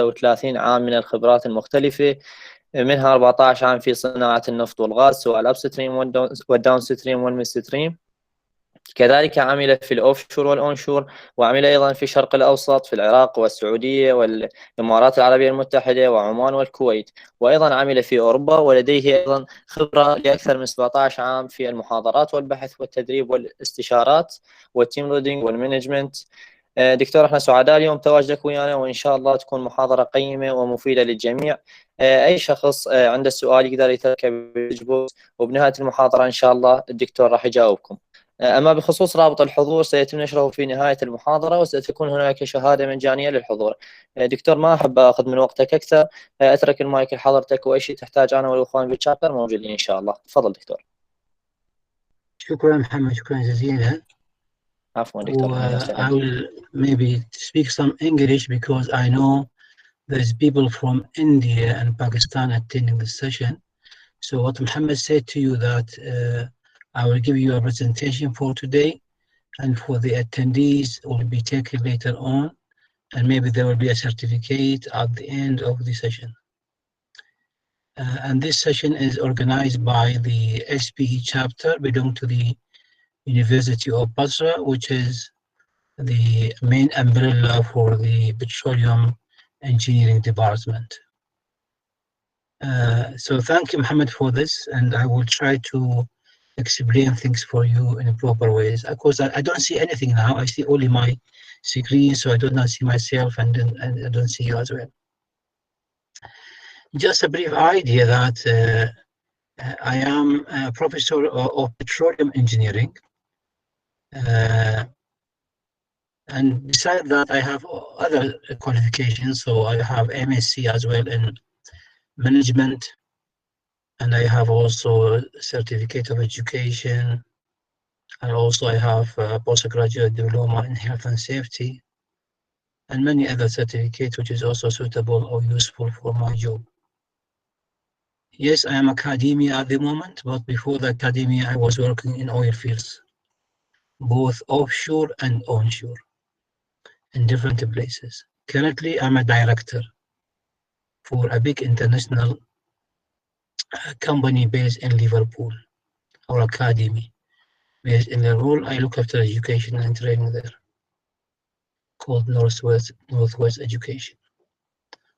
35 عام من الخبرات المختلفة، منها 14 عام في صناعة النفط والغاز، سواء الأب ستريم والداون ستريم والميد ستريم. كذلك عمل في الأوفشور والأونشور، وعمل أيضا في الشرق الأوسط في العراق والسعودية والإمارات العربية المتحدة وعمان والكويت، وأيضا عمل في أوروبا، ولديه أيضا خبرة لأكثر من 17 عام في المحاضرات والبحث والتدريب والاستشارات والتيم ليدنج والمانجمنت. دكتور، احنا سعداء اليوم تواجدك ويانا، وإن شاء الله تكون محاضرة قيمة ومفيدة للجميع. أي شخص عنده سؤال يقدر يتركه بالجبوس، وبنهاية المحاضرة إن شاء الله الدكتور راح يجاوبكم. أما بخصوص رابط الحضور سيتم نشره في نهاية المحاضرة، وستكون هناك شهادة مجانية للحضور. دكتور، ما أحب أخذ من وقتك أكثر، أترك المايك لحضرتك، وأي شيء تحتاج أنا والأخوان بالشابتر موجودين إن شاء الله. تفضل دكتور. شكرا محمد، شكرا جزيلا. عفوا دكتور. I will maybe speak some English because I know there's people from India and Pakistan attending this session. So what Muhammad said to you that I will give you a presentation for today, and for the attendees will be taken later on, and maybe there will be a certificate at the end of the session. And this session is organized by the SPE chapter belonging to the University of Basra, which is the main umbrella for the petroleum engineering department. So thank you, Mohammed, for this, and I will try to explain things for you in proper ways. Of course, I don't see anything now. I see only my screen, so I do not see myself, and I don't see you as well. Just a brief idea that I am a professor of petroleum engineering. And besides that, I have other qualifications. So I have MSc as well in management, and I have also a certificate of education, and also I have a postgraduate diploma in health and safety, and many other certificates which is also suitable or useful for my job. Yes, I am academia at the moment, but before the academia, I was working in oil fields, both offshore and onshore, in different places. Currently, I'm a director for a big international company based in Liverpool, or academy based in the role. I look after education and training there, called Northwest Education.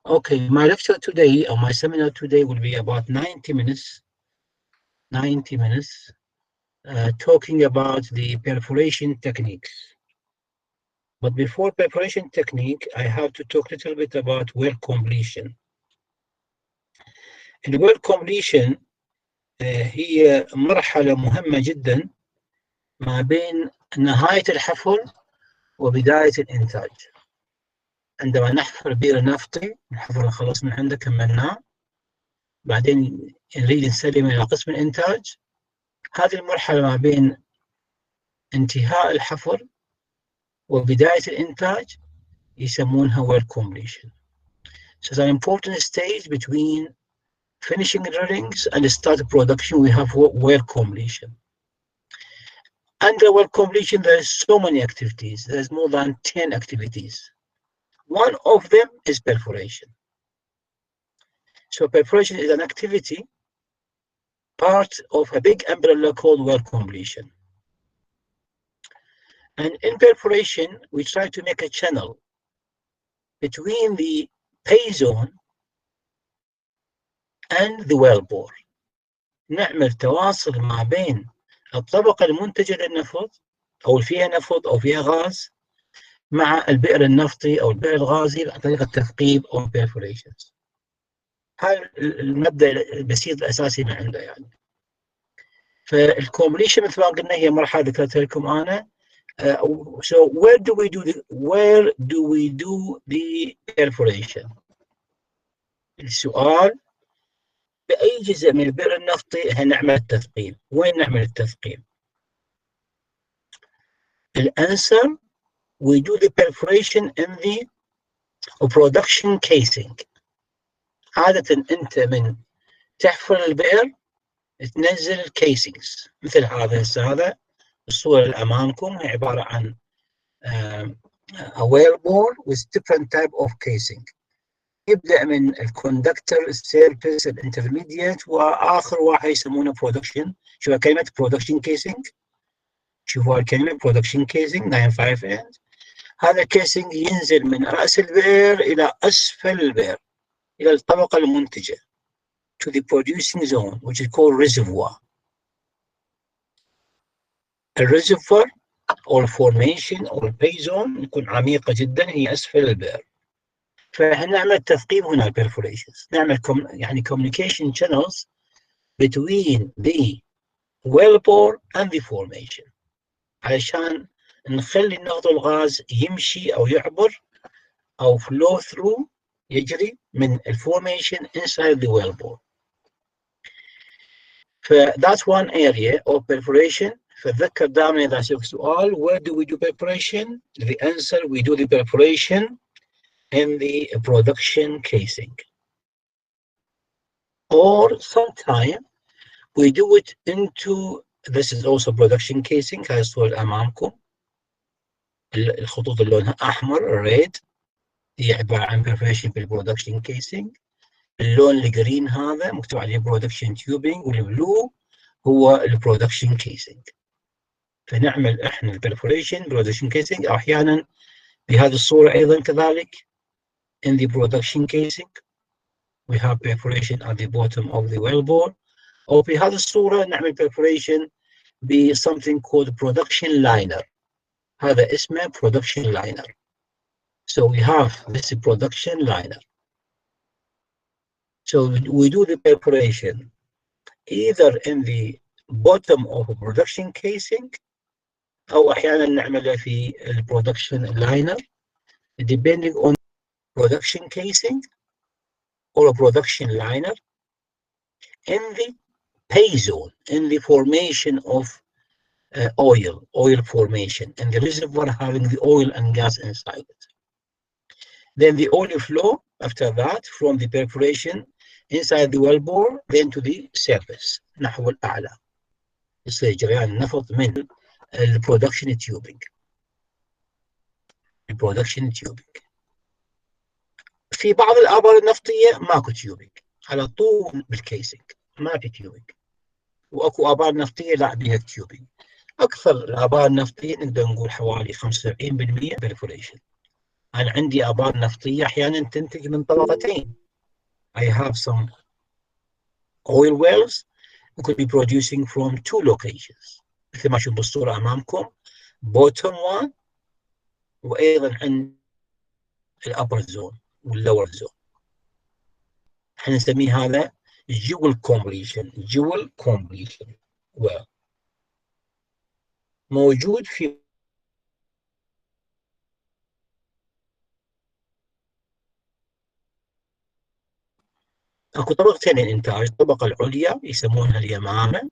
Okay, my lecture today, or my seminar today, will be about 90 minutes, talking about the perforation techniques. But before perforation technique, I have to talk a little bit about well completion. الويل completion هي مرحلة مهمة جدا ما بين نهاية الحفر وبداية الإنتاج. عندما نحفر بئر نفطي، الحفر خلص من عنده كملناه، بعدين نريد نسلم إلى قسم الإنتاج. هذه المرحلة ما بين انتهاء الحفر وبداية الإنتاج يسمونها well completion. So it's an important stage between finishing drillings and start production. We have well completion. Under well completion, there's so many activities. There's more than 10 activities. One of them is perforation. So perforation is an activity, part of a big umbrella called well completion. And in perforation, we try to make a channel between the pay zone and the wellbore. نعمل تواصل ما بين الطبقة المنتجة للنفط أو فيها نفط أو فيها غاز مع البئر النفطي أو البئر الغازي عن طريق التثقيب أو perforations. هذا المبدأ البسيط الأساسي من عنده يعني. فالكومبليشن مثل ما قلنا هي مرحلة ذكرتها لكم أنا. So where do we do the perforation؟ السؤال بأي جزء من البئر النفطي هنعمل التثقيب؟ وين نعمل التثقيب؟ الأنسر we do the perforation in the production casing. عادة أنت من تحفر البئر تنزل الكيسينجز مثل هذا الصورة اللي أمامكم هي عبارة عن a wellbore with different type of casing. يبدأ من الكوندكتور، السيرفيس، الانترميديت، وآخر واحد يسمونه برودكشن. شوفوا كلمة برودكشن كيسنج، شوفوا الكلمة برودكشن كيسنج 958. هذا الكيسنج ينزل من رأس البئر إلى أسفل البئر، إلى الطبقة المنتجة، to the producing zone which is called reservoir. الريزرفوار أو الفورميشن أو البي زون يكون عميقة جدا، هي أسفل البئر. فنعمل تثقيب هنا perforations، نعمل يعني communication channels between the wellbore and the formation، علشان نخلي النقط الغاز يمشي أو يعبر أو flow through، يجري من الفورميشن inside the wellbore. that's one area of perforation. فذكر دائما إذا سألك سؤال where do we do perforation? The answer, we do the perforation in the production casing. Or sometime we do it into, this is also production casing. هاي الصورة أمامكم، الخطوط اللي لونها أحمر red هي عبارة عن perforation في production casing. اللون الجرين هذا مكتوب عليه production tubing، والبلو هو البرودكشن casing. فنعمل احنا البرفوريشن production casing، أو أحيانا بهذه الصورة أيضا كذلك in the production casing we have perforation at the bottom of the wellbore. أو بهذه الصورة نعمل perforation ب something called production liner، هذا اسمه production liner. So we have this production liner. So we do the perforation either in the bottom of a production casing أو أحيانا نعمله في production liner depending on production casing or a production liner in the pay zone, in the formation of oil formation, and the reservoir having the oil and gas inside it. Then the oil flow after that from the perforation inside the wellbore then to the surface نحو الأعلى، يصير جريان النفط من البرودكشن تيوبينج. البرودكشن تيوبينج في بعض الآبار النفطية ماكو تيوبينج، على طول بالكيسنج ما في تيوبينج، واكو آبار نفطية لا بيها تيوبينج. أكثر الآبار النفطية نقدر نقول حوالي 75% برفوريشن. أنا عندي آبار نفطية أحيانا تنتج من طبقتين. I have some oil wells could be producing from two locations مثل ما شوف بالصورة أمامكم، bottom one وأيضا عند الأبر زون واللور زون. احنا نسميه هذا جول كومبليشن. جول كومبليشن موجود في اكو طبقتين الانتاج، الطبقة العليا يسمونها اليمامة،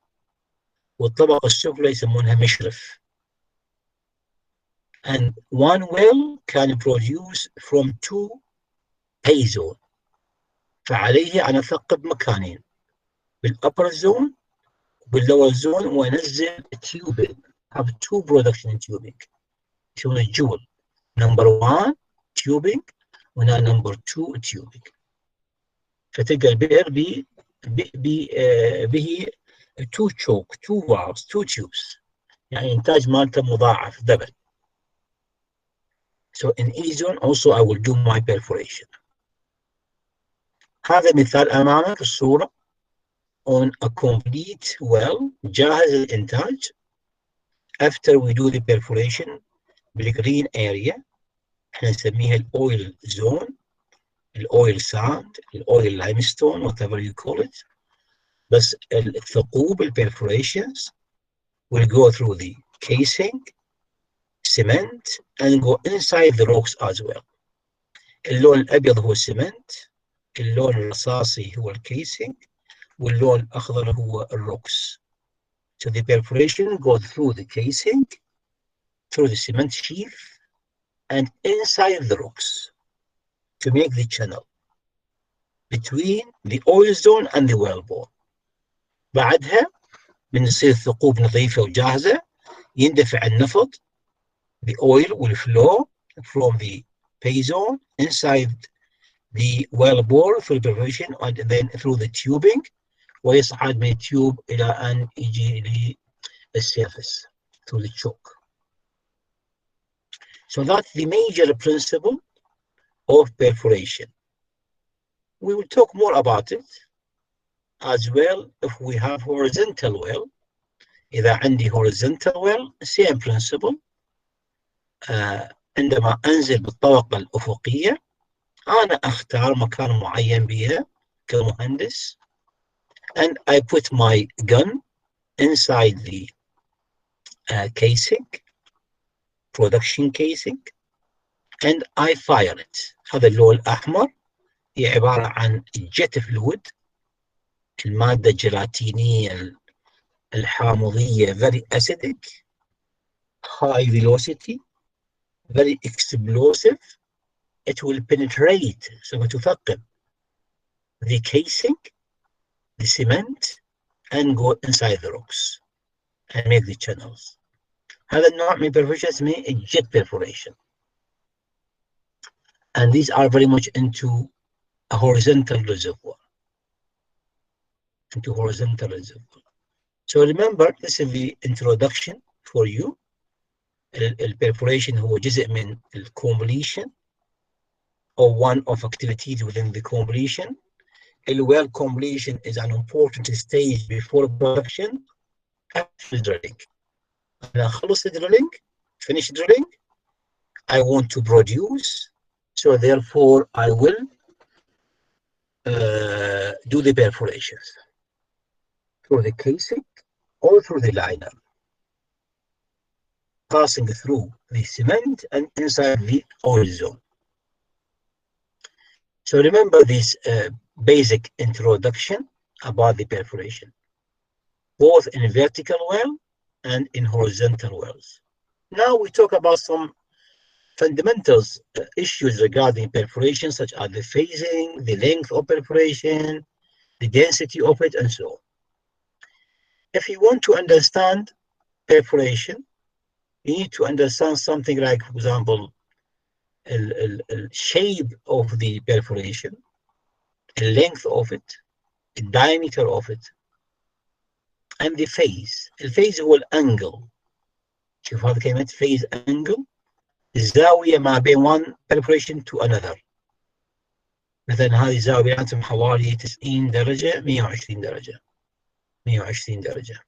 والطبقة السفلى يسمونها مشرف. And one well can produce from two pay zone. فعليه أنا أثقب مكانين، بالupper zone وبالlower zone، وأنزل tubing. have two production tubing. شو الجول number 1 tubing وهنا number 2 tubing. فتلقى البئر به two choke, two valves, two tubes، يعني إنتاج مالته مضاعف دبل. So in each zone also I will do my perforation. هذا مثال أمامك في الصورة on a complete well جاهز للإنتاج. After we do the perforation بالgreen area احنا نسميها الأويل زون، الأويل ساند، الأويل لايمستون whatever you call it. بس الثقوب الperforations will go through the casing, cement, and go inside the rocks as well. اللون الأبيض هو السمنت، اللون الرصاصي هو الكيسنج، واللون الأخضر هو الروكس. So the perforation goes through the casing, through the cement sheath, and inside the rocks to make the channel between the oil zone and the wellbore. بعدها بنصير ثقوب نظيفة وجاهزة، يندفع النفط the oil will flow from the pay zone inside the well bore through the perforation and then through the tubing ويصعد من التيوب إلى أن يجي للسيرفس through the choke. So that's the major principle of perforation. We will talk more about it as well if we have horizontal well. إذا عندي horizontal well same principle. عندما أنزل بالطبقة الأفقية أنا أختار مكان معين بها كمهندس and I put my gun inside the casing, production casing, and I fire it. هذا اللون الأحمر هي عبارة عن jet fluid، المادة الجيلاتينية الحامضية very acidic, high velocity, very explosive. It will penetrate سوف تثقب the casing, the cement, and go inside the rocks and make the channels. هذا النوع من perforation اسمه jet perforation. And these are very much into a horizontal reservoir. So remember, this is the introduction for you. الperforation هو جزء من completion or one of activities within the completion. Well completion is an important stage before production after drilling. أنا خلص drilling, finish drilling, I want to produce, so therefore I will do the perforations through the casing or through the liner, passing through the cement and inside the oil zone. So remember this basic introduction about the perforation, both in vertical well and in horizontal wells. Now we talk about some fundamentals issues regarding perforation, such as the phasing, the length of perforation, the density of it, and so on. If you want to understand perforation, you need to understand something like, for example, the shape of the perforation, the length of it, the diameter of it, and the phase. الفيز هو الانجل. شوف هذا كلمة phase angle، الزاوية ما بين one perforation to another. مثلا هذه الزاوية بيناتهم حوالي 90 درجة 120 درجة 120 درجة،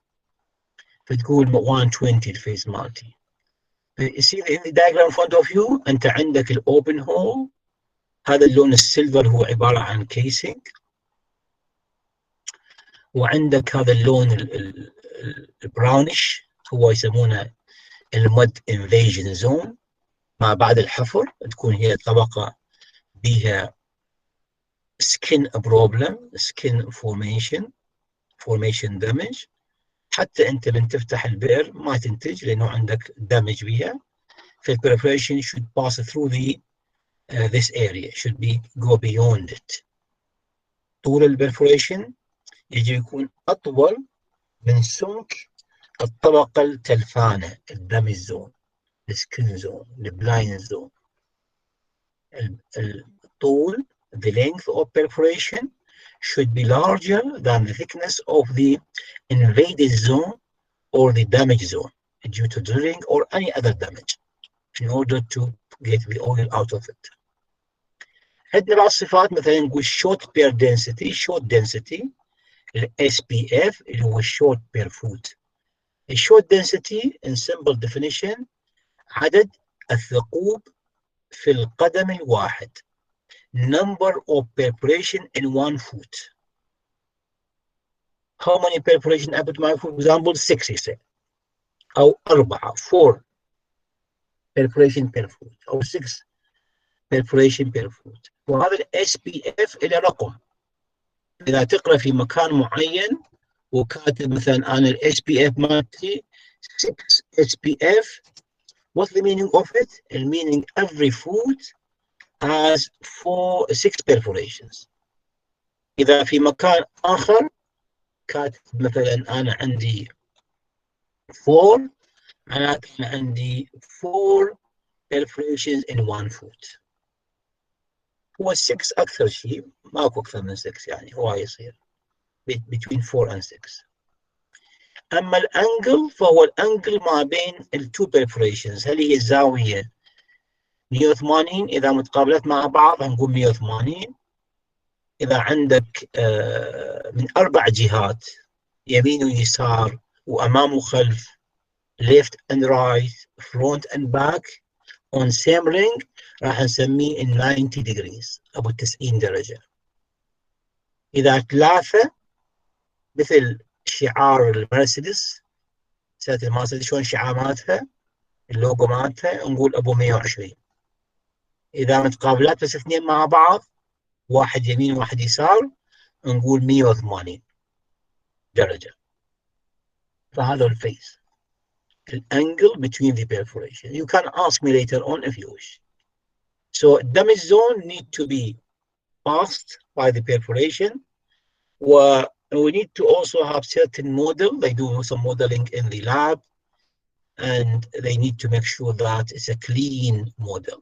فتقول 120 الفيز مالتي. You see in the diagram in front of you أنت عندك الأوبن هول، هذا اللون السيلفر هو عبارة عن casing، وعندك هذا اللون البراونش هو يسمونه المود انفيجن زون. ما بعد الحفر تكون هي طبقة بها skin problem, skin formation damage، حتى انت من تفتح البئر ما تنتج لانه عندك damage بها. فالperforation should pass through the this area, should be go beyond it. طول الperforation يجي يكون اطول من سمك الطبقة التلفانة، الدامج زون، السكن زون، البلاين زون. الطول the length of perforation should be larger than the thickness of the invaded zone or the damage zone due to drilling or any other damage in order to get the oil out of it. عندنا بعض الصفات مثلا نقول short per density ال SPF اللي هو short per foot. ال short density in simple definition عدد الثقوب في القدم الواحد. Number of perforation in 1 foot. How many perforation I put my foot? For example 6 say. أو 4 perforation per foot أو 6 perforation per foot. وهذا ال SPF إلى رقم. إذا تقرأ في مكان معين وكاتب مثلا أنا ال SPF مالتي 6 SPF. What's the meaning of it? The meaning every foot has 6 perforations. إذا في مكان آخر كاتب مثلا أنا عندي 4 معناته أنا عندي 4 perforations in 1 foot. هو 6 اكثر شيء، ماكو اكثر من 6 يعني، هو يصير between 4 and 6. اما الانجل فهو الانجل ما بين التو perforations، هل هي الزاويه 180 اذا متقابلات مع بعض هنقول 180. اذا عندك من 4 جهات يمين ويسار وامام وخلف left and right front and back on same ring راح نسميه 90 degrees ابو 90 درجه. اذا 3 مثل شعار المرسيدس، سيارة المرسيدس شلون شعاراتها اللوجو مالتها نقول ابو 120. اذا متقابلات بس 2 مع بعض، واحد يمين وواحد يسار، نقول 180 درجه. فهذا الفيس الانجل between the perforation. You can ask me later on if you wish. So damage zone need to be passed by the perforation. We need to also have certain model. They do some modeling in the lab, and they need to make sure that it's a clean model.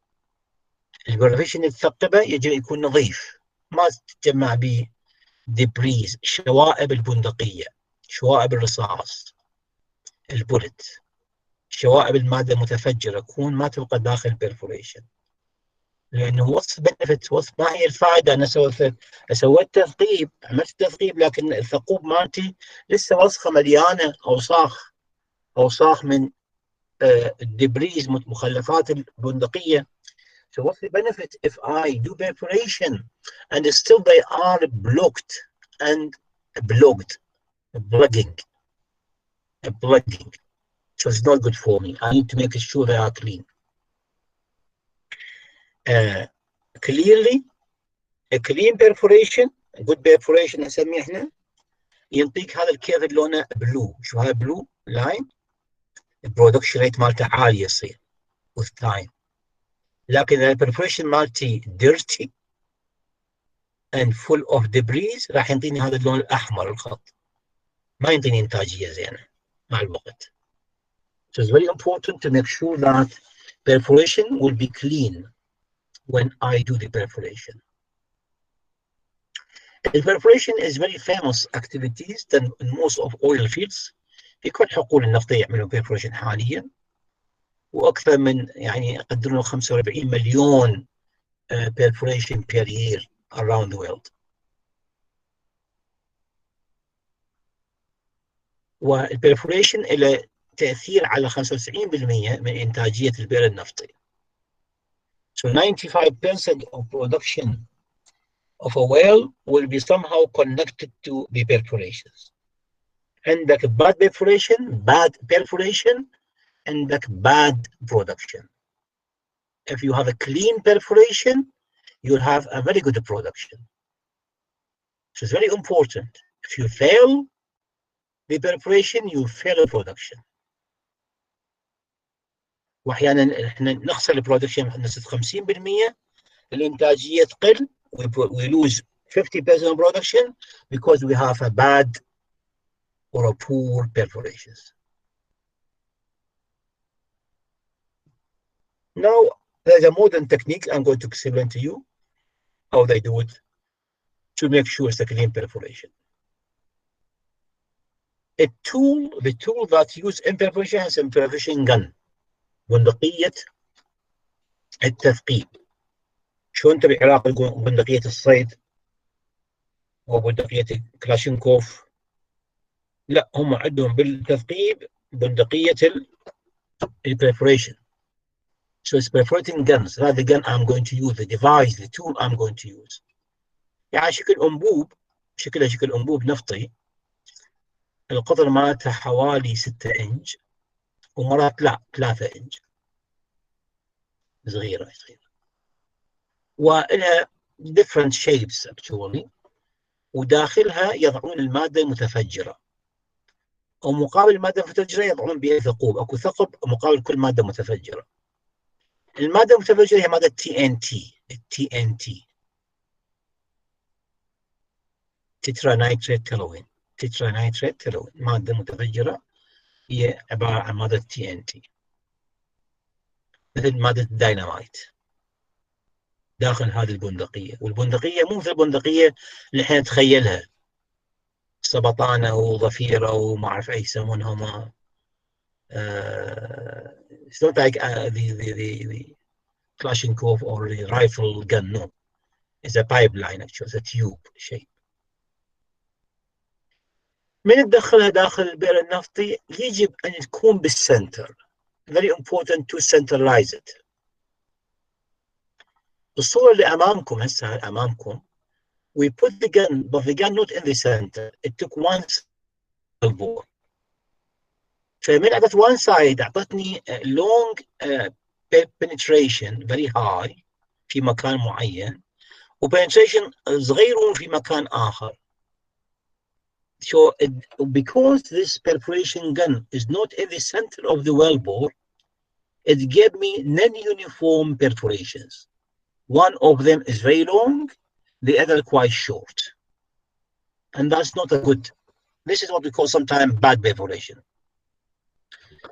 البرفيشن الثقبه يجب يكون نظيف، ما تتجمع به ديبريز، شوائب البندقيه، شوائب الرصاص، البولت، شوائب الماده المتفجره تكون ما تبقى داخل البرفوريشن. لانه وصف بنفت، وصف ما هي الفائده. انا سويت تثقيب، عملت تثقيب، لكن الثقوب مالتي لسه وسخه مليانه اوساخ من الدبريز، مخلفات البندقيه. So what's the benefit if I do perforation and still they are blocked and plugging? So it's not good for me. I need to make sure they are clean. Clearly, a clean perforation, a good perforation نسميه احنا، ينطيك هذا الكيرف اللي لونه بلو. شو هذا بلو لاين؟ البرودكشن ريت مالته عالي يصير with time. لكن البرفوريشن مالتي dirty and full of debris راح ينطيني هذا اللون الاحمر الخط، ما ينطيني انتاجيه زينه مع الوقت. So it's very important to make sure that perforation will be clean when I do the perforation. The perforation is very famous activities in most of oil fields. في كل حقول النفط يعملوا perforation حاليا، واكثر من يعني يقدرون 45 مليون perforation per year around the world. والبرفوريشن له تأثير على 95% من إنتاجية البئر النفطي. So 95% of production of a well will be somehow connected to the perforations. عندك bad perforation, عندك bad production. If you have a clean perforation, you'll have a very good production. So it's very important. If you fail the perforation, you fail the production. واحيانا احنا نخسر البرودكشن بنسبه 50%، الانتاجيه تقل، we lose 50% of production because we have a bad or a poor perforations. Now there's a modern technique I'm going to explain to you how they do it to make sure it's a clean perforation. The tool that use in perforation has a perforation gun. بندقية التثقيب. شو انت بالعراق يقولون بندقية الصيد وبندقية كلاشينكوف؟ لا، هم عندهم بالتثقيب بندقية البرفوريشن. So it's perforating guns. That's the gun I'm going to use, the device, the tool I'm going to use. يعني شكل أنبوب، شكلها شكل أنبوب نفطي، القطر مالتها حوالي 6 إنش، ومرات لا 3 إنش، صغيرة. ولها different shapes actually، وداخلها يضعون المادة المتفجرة، ومقابل المادة المتفجرة يضعون بها ثقوب. اكو ثقب مقابل كل مادة متفجرة. المادة المتفجرة هي مادة TNT تترا نايتريت تلوين. مادة متفجرة هي عبارة عن مادة TNT، مثل مادة الديناميت. داخل هذه البندقيه، والبندقيه مو مثل البندقيه اللي احنا نتخيلها سبطانه وضفيره وما اعرف اي يسمونها. It's not like the Kalashnikov or the rifle gun. No, it's a pipeline actually. It's a tube shape. من تدخلها داخل البئر النفطي يجب أن تكون بالسنتر. Very important to centralize it. الصورة اللي أمامكم هسه أمامكم. We put the gun, but the gun not in the center. It took one bore. فمن أعطت one side أعطتني long penetration very high في مكان معين، و penetration صغير في مكان آخر. So because this perforation gun is not in the center of the wellbore, it gave me non-uniform perforations. One of them is very long, the other quite short. And that's not a good, this is what we call sometimes bad perforation.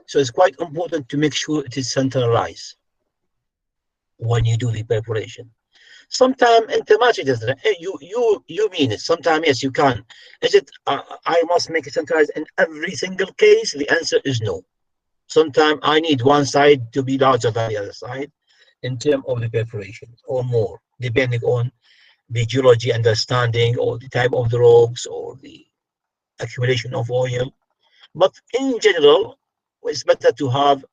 So it's quite important to make sure it is centralized when you do the perforation. Sometimes you mean it. Sometimes yes, you can. Is it I must make it centralized in every single case? The answer is no. Sometimes I need one side to be larger than the other side in terms of the perforation or more, depending on the geology understanding or the type of the rocks or the accumulation of oil. But in general, it's better to have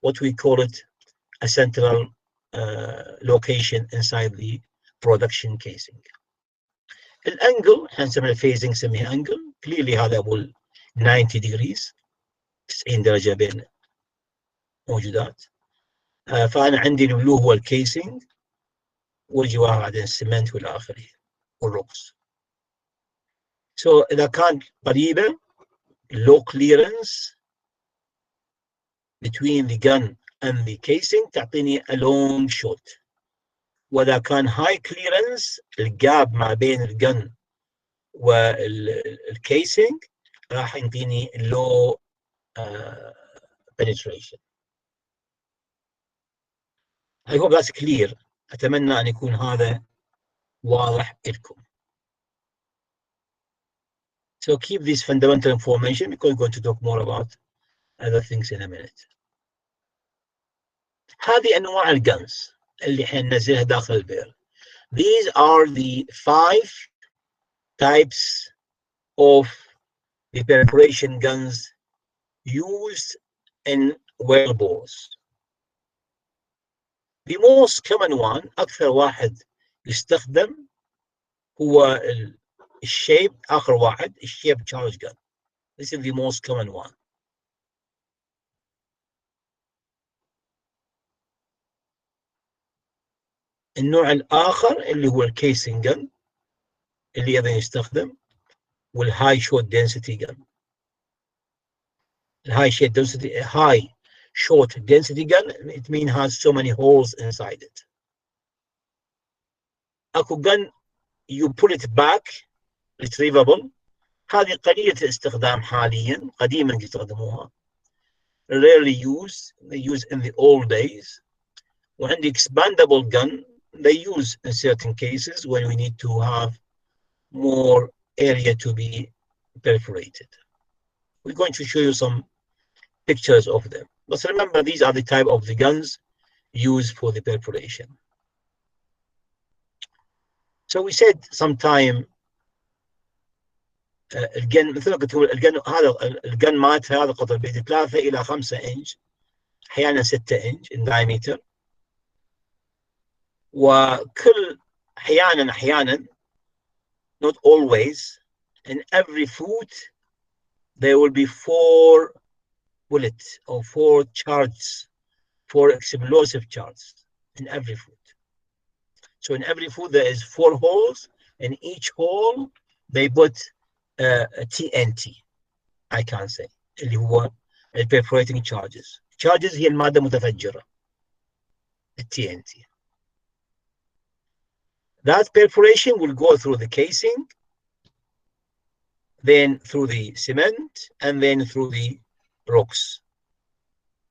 what we call it a central location inside the production casing. الانجل هنسمي الفيزنج نسميه انجل. clearly هذا هو 90 degrees 90 درجة بين موجودات. فأنا عندي البلو هو الكيسنج، والجوار بعدين السمنت والى آخره والروكس. So إذا كان قريبة low clearance between the gun and the casing تعطيني a long shot. وإذا كان high clearance الجاب ما بين الجن والكيسنج راح يعطيني low penetration. I hope that's clear. أتمنى أن يكون هذا واضح لكم. So keep this fundamental information because we're going to talk more about other things in a minute. هذه أنواع الجنز اللي حننزلها داخل البئر. These are the 5 types of the perforation guns used in well bores. The most common one أكثر واحد يستخدم هو الشيب، آخر واحد الشيب charge gun. This is the most common one. النوع الآخر اللي هو الكيسنج gun اللي أيضا يستخدم، والهاي شورت density gun. الهاي short density gun it means has so many holes inside it. أكو gun you pull it back retrievable. هذه قليلة الاستخدام حاليا، قديما يستخدموها. Rarely used, they use in the old days. وعندي expandable gun they use in certain cases when we need to have more area to be perforated. We're going to show you some pictures of them. But remember, these are the type of the guns used for the perforation. So we said sometime الجن مثل ما قلت الجن هذا الجن مات هذا قطر بين 3 إلى 5 إنش، أحيانا 6 إنش in diameter. وكل أحيانا not always in every foot there will be 4 bullets or 4 charges, 4 explosive charges in every foot. So in every foot there is 4 holes. In each hole they put a TNT I can say اللي هو perforating charges. Charges هي المادة متفجرة TNT. That perforation will go through the casing, then through the cement, and then through the rocks.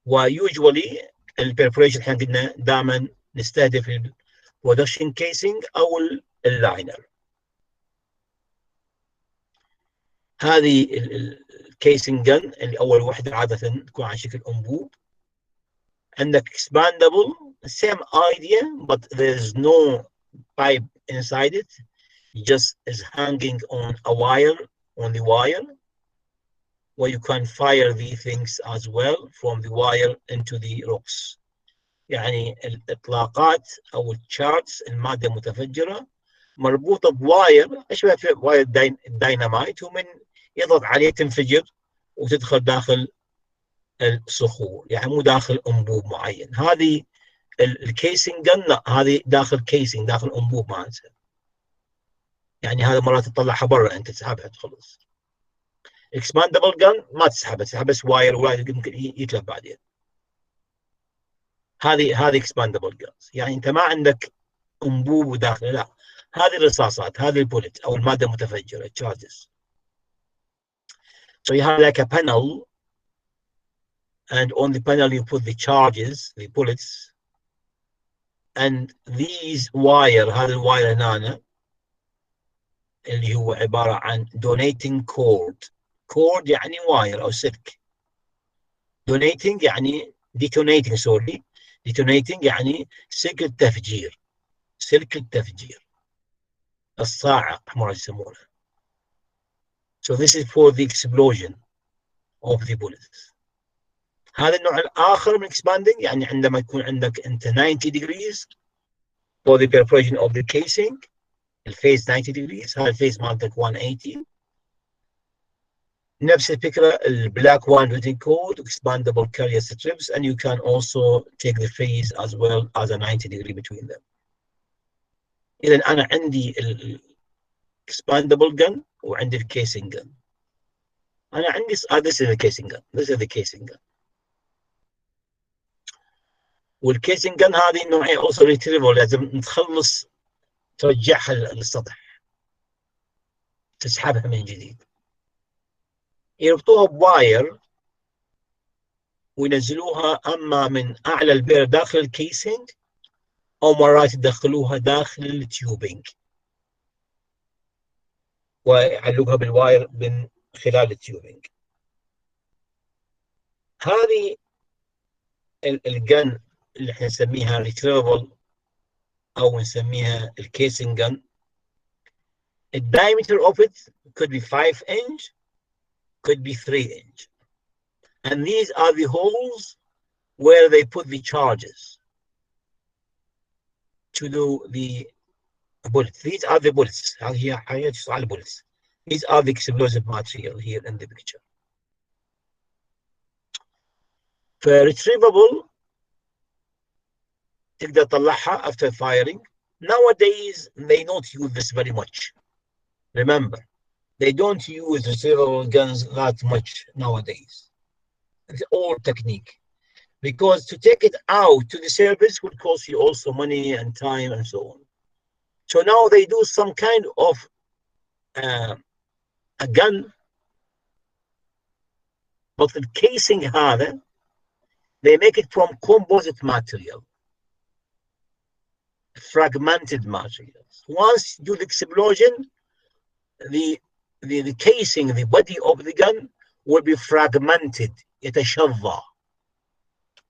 وusually الperforation احنا قلنا دائما نستهدف برودكشن كيسنج او اللاينر. هذه الكيسنج جن اللي اول وحده عاده تكون على شكل انبوب. عندك expandable, same idea but there's no pipe inside it, just is hanging on a wire, on the wire, where you can fire these things as well from the wire into the rocks. يعني الاطلاقات او التشارتس الماده المتفجره مربوطه بواير اشبه في واير الديناميت، ومن يضغط عليه تنفجر وتدخل داخل الصخور، يعني مو داخل انبوب معين. هذه الكيسنج جن لا، هذه داخل كيسنج، داخل انبوب مالتها، يعني هذا مرات تطلعها برا انت تسحبها تخلص. اكسباندبل جن ما تسحبها، تسحب بس واير ممكن يتلف بعدين. هذه اكسباندبل جنز، يعني انت ما عندك انبوب وداخله، لا، هذه الرصاصات، هذه البوليت او الماده المتفجره charges. So you have like a panel, and on the panel you put the charges, the bullets, and these wire، هذا الواير هنا اللي هو عباره عن donating cord. cord يعني واير او سلك. donating يعني detonating، سوري، detonating يعني سلك التفجير، سلك التفجير، الصاعق مرة يسمونها. So this is for the explosion of the bullets. هذا النوع الآخر من expanding، يعني عندما يكون عندك أنت 90 degrees for the perforation of the casing، الفيس 90 degrees، هذا الفيس مالتك 180. نفس الفكرة البلاك وان routing code expandable carrier strips، and you can also take the phase as well as a 90 degree between them. إذا أنا عندي expandable gun وعندي الكيسنج gun. أنا عندي this is the casing gun، this is the casing gun. والكيسنج gun هذه النوعية also retrieval، لازم تخلص ترجعها للسطح، تسحبها من جديد. يربطوها بواير وينزلوها اما من اعلى البئر داخل الكيسنج، او مرات يدخلوها داخل التيوبينج ويعلقوها بالواير من خلال التيوبينج. هذه الجن اللي احنا نسميها ريتريفل او نسميها الكيسنج جن. الدايمتر of it could be 5 inch, could be 3 inch, and these are the holes where they put the charges to do the bullets. These are the bullets. هي bullets. These are the explosive material here in the picture. فretrievable تقدر تطلعها after firing. Nowadays they don't use this very much. Remember, they don't use retrievable guns that much nowadays. It's old technique, because to take it out to the surface would cost you also money and time and so on. So now they do some kind of a gun, but the casing هذا they make it from composite material, fragmented materials. Once you do the explosion, the casing, the body of the gun will be fragmented، يتشظى،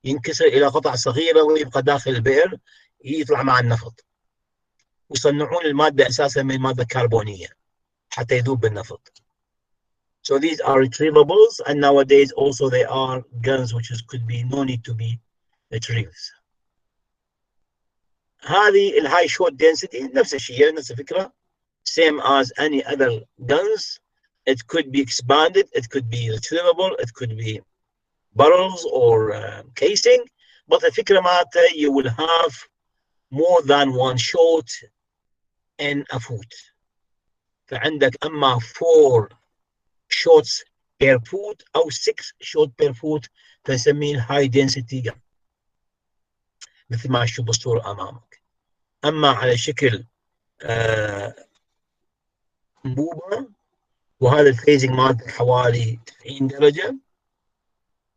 ينكسر إلى قطع صغيرة ويبقى داخل البئر، يطلع مع النفط. ويصنعون المادة أساسا من مادة كربونية حتى يذوب بالنفط. So these are retrievables, and nowadays also they are guns which could be no need to be retrieved. هذه الهاي short density نفس الشيء، نفس الفكرة، same as any other guns. It could be expanded, it could be retrievable, it could be barrels or casing, but الفكرة مالته you will have more than one shot in a foot. فعندك أما 4 shots per foot أو 6 shots per foot، فنسميه high density gun مثل ما تشوف بالصورة أمامك. أما على شكل أنبوبة، وهذا الفيزنج مالته حوالي 90 درجة.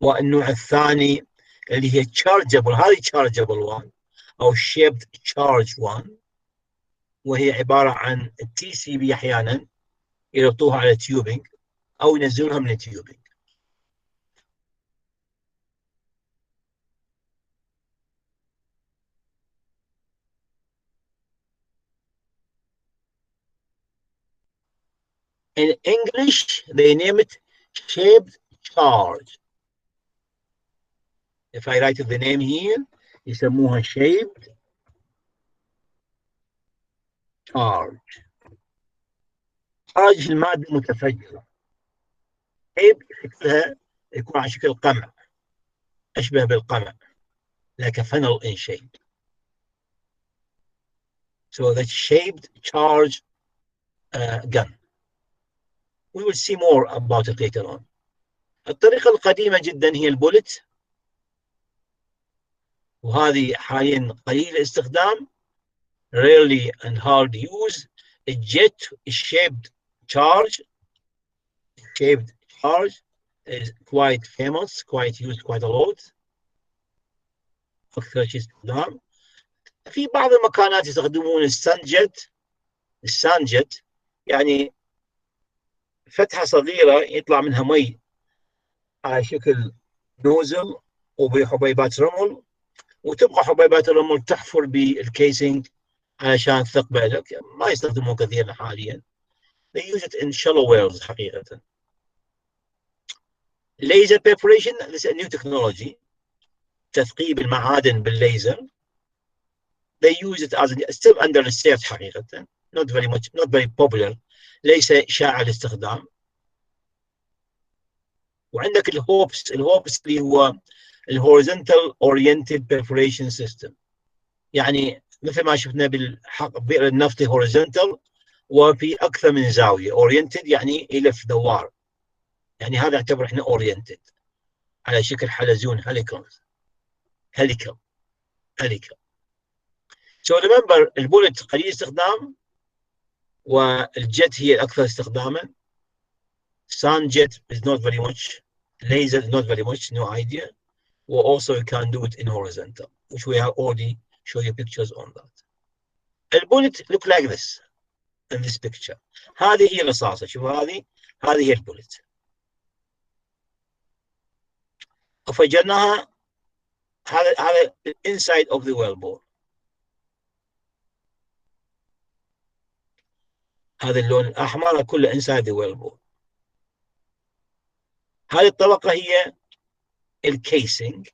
والنوع الثاني اللي هي chargeable، هذه chargeable one، أو shaped charge 1، وهي عبارة عن TCB أحيانا يربطوها على تيوبينج أو ينزلوها من التيوبينج. In English, they name it shaped charge. If I write the name here, يسموها shaped charge. charge المادة المتفجرة. shape شكلها يكون على شكل قمع، أشبه بالقمع، like a funnel in shape. So that's shaped charge gun. We will see more about it later on. الطريقة القديمة جدا هي البولت، وهذه حاليا قليل الاستخدام، rarely and hard use. الجيت shaped charge is quite famous, quite used quite a lot. أكثر شيء استخدام. في بعض المكانات يستخدمون السانجت، يعني فتحة صغيرة يطلع منها مي على شكل نوزل وبحبيبات رمل، وتبقى حبيبات الرمل تحفر بالكيسنج علشان تثقبه. ما يستخدموه كثيرا حاليا. They use it in shallow wells حقيقة. Laser perforation, this is a new technology. تثقيب المعادن بالليزر. They use it as still under research حقيقة. Not very popular. ليس شائع الاستخدام. وعندك الهوبس اللي هو الهوريزونتال اورينتد perforation system، يعني مثل ما شفنا بالبئر النفطي هوريزونتال وفي اكثر من زاويه. اورينتد يعني يلف دوار، يعني هذا يعتبر احنا اورينتد على شكل حلزون هيليكال. So remember البولت قليل استخدام والجت هي الاكثر استخداما. Sun jet is not very much. Laser is not very much. No idea. Or also you can do it in horizontal, which we have already shown you pictures on that. The bullet look like this in this picture. هذه هي الرصاصة. شوفوا هذه هي البولت. فجرناها. هذا inside of the wellbore. هذا اللون الأحمر كله inside the wellbore. هذه الطبقة هي الكيسنج،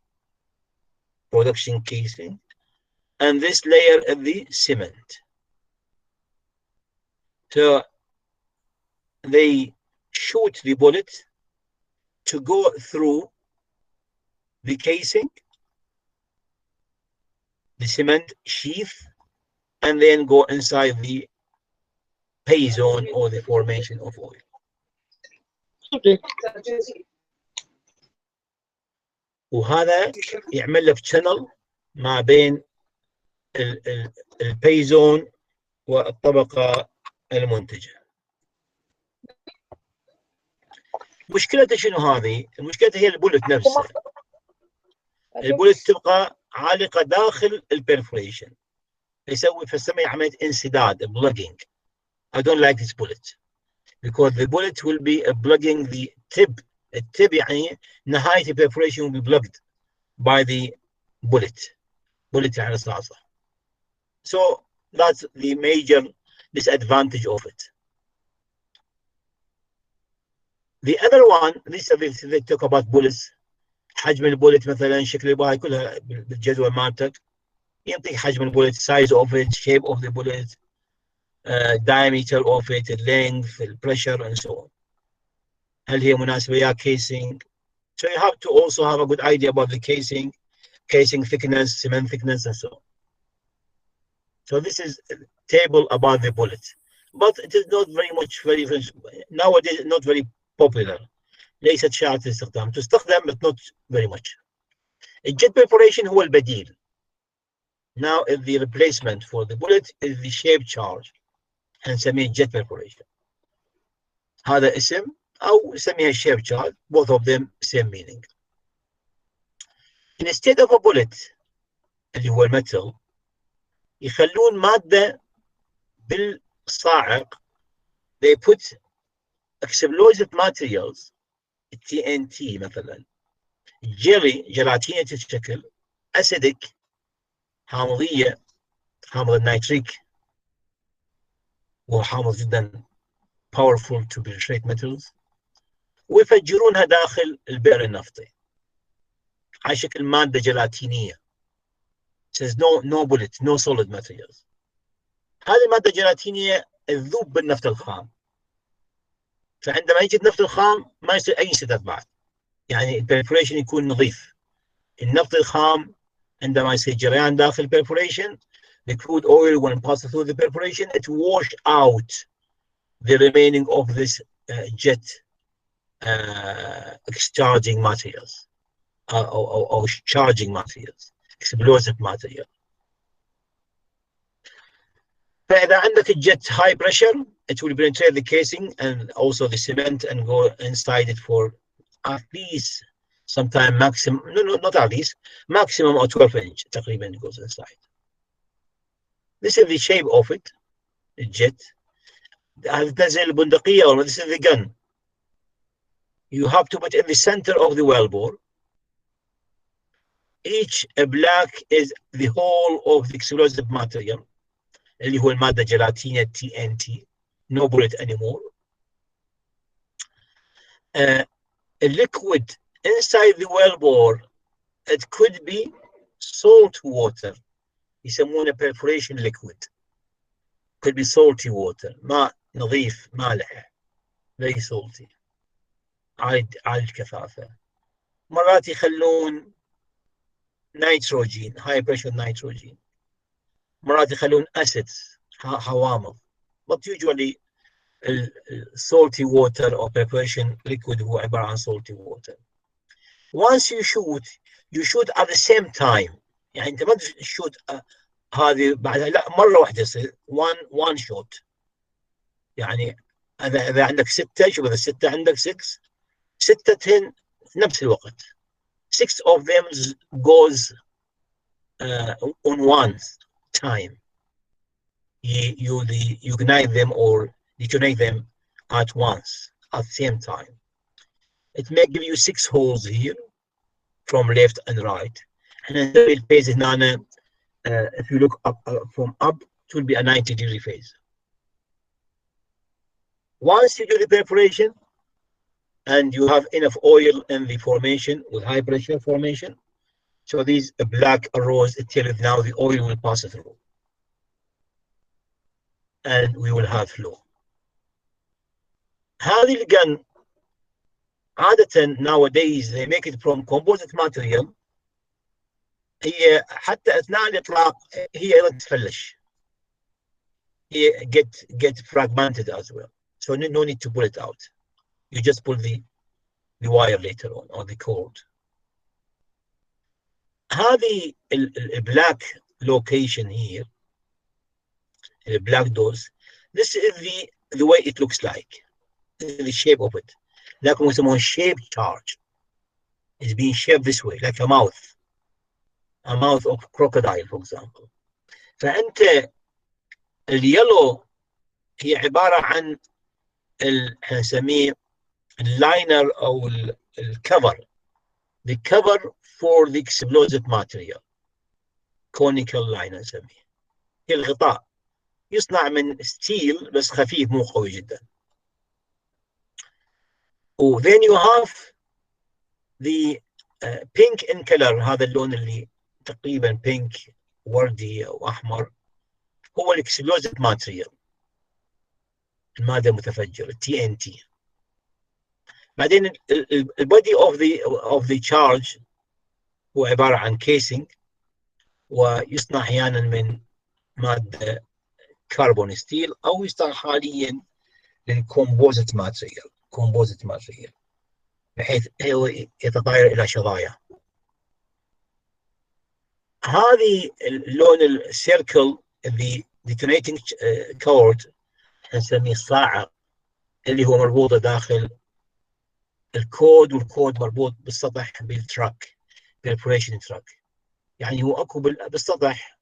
production casing, and this layer is the cement. So they shoot the bullet to go through the casing, the cement sheath, and then go inside the pay zone or the formation of oil. وهذا يعمل لك channel ما بين البي زون والطبقة المنتجة. مشكلته شنو هذه؟ المشكلة هي البولت نفسها. البولت تبقى عالقة داخل البرفوريشن، يسوي فسمي عملية انسداد plugging. I don't like this bullet because the bullet will be plugging the tip. التب يعني نهاية البرفوريشن will be plugged by the bullet يعني رصاصة. So that's the major disadvantage of it. The other one, they talk about bullets. حجم البولت مثلا شكل الباقي كلها بالجدول مالتك يعطيك حجم البولت, size of it, shape of the bullet, diameter of it, length, pressure and so on. هل هي مناسبة يا casing. So you have to also have a good idea about the casing thickness, cement thickness and so on. So this is a table about the bullet, but it is not very much nowadays not very popular. ليست شائعة الاستخدام. تستخدم but not very much. الjet perforation هو البديل. Now the replacement for the bullet is the shape charge. هنسميه jet perforation. هذا اسم أو نسميها shape charge. Both of them same meaning. Instead of a bullet اللي هو المتل يخلون مادة بالصاعق they put explosive materials TNT مثلا جيلاتينية الشكل أسيدك حامضية حامض النيتريك وهو حامض جدا powerful to penetrate metals ويفجرونها داخل البئر النفطي على شكل مادة جيلاتينية says no bullet no solid materials. هذه المادة الجيلاتينية تذوب بالنفط الخام فعندما يجي النفط الخام ما يصير أي انسداد بعد يعني البرفوريشن يكون نظيف. النفط الخام عندما يصير جريان داخل البرفوريشن the crude oil when it passes through the perforation it wash out the remaining of this jet exchanging materials or charging materials explosive material. فإذا عندك الجت high pressure it will penetrate the casing and also the cement and go inside it for at least sometime maximum no not at least maximum or 12 inch تقريبا it goes inside. This is the shape of it الجت. هذا زي البندقية or this is the gun. You have to put in the center of the wellbore. Each black is the whole of the explosive material اللي هو المادة جيلاتينية TNT no bullet anymore. A liquid inside the wellbore it could be salt water يسمونه perforation liquid could be salty water ماء نظيف مالح very salty عالي الكثافة. مرات يخلون نيتروجين high pressure nitrogen مرات يخلون acids حوامض but usually salty water or preparation liquid هو عبارة عن salty water. Once you shoot at the same time يعني انت ما تشوت هذه بعدها لا مرة واحدة يصير one shot يعني اذا عندك 6 شوف اذا 6 عندك 6 10 في نفس الوقت 6 of them goes on one time. You ignite them or detonate them at once at the same time. It may give you 6 holes here from left and right. And then the phase is if you look up from up, it will be a 90-degree phase. Once you do the perforation and you have enough oil in the formation with high pressure formation, so these black arrows tell you now the oil will pass through and we will have flow. هذه الجن عادة nowadays they make it from composite material. هي حتى أثناء الإطلاق هي أيضا تتفلش. هي get fragmented as well. So no need to pull it out. You just pull the wire later on or the cord. هذه black location here, the black doors. This is the way it looks like. This is the shape of it. لكن يسمونه shape charge. It's being shaped this way, like a mouth of crocodile, for example. فأنت اليلو هي عبارة عن نسميه اللاينر أو الكفر. The cover for the explosive material. Conical liner نسميه. هي الغطاء. يصنع من ستيل بس خفيف مو قوي جدا. Then you have the pink in color. هذا اللون اللي تقريبا pink وردي أو أحمر هو explosive material. المادة المتفجرة TNT. بعدين البودي of the charge هو عبارة عن casing ويصنع أحيانا من مادة كربون ستيل أو يصنع حاليا للكومبوزيت ماتريال بحيث هو يتطاير إلى شظايا. هذه اللون السيركل the detonating cord نسميه الصاعق اللي هو مربوطة داخل الكود والكود مربوط بالسطح بالتراك perforation تراك. يعني هو اكو بالسطح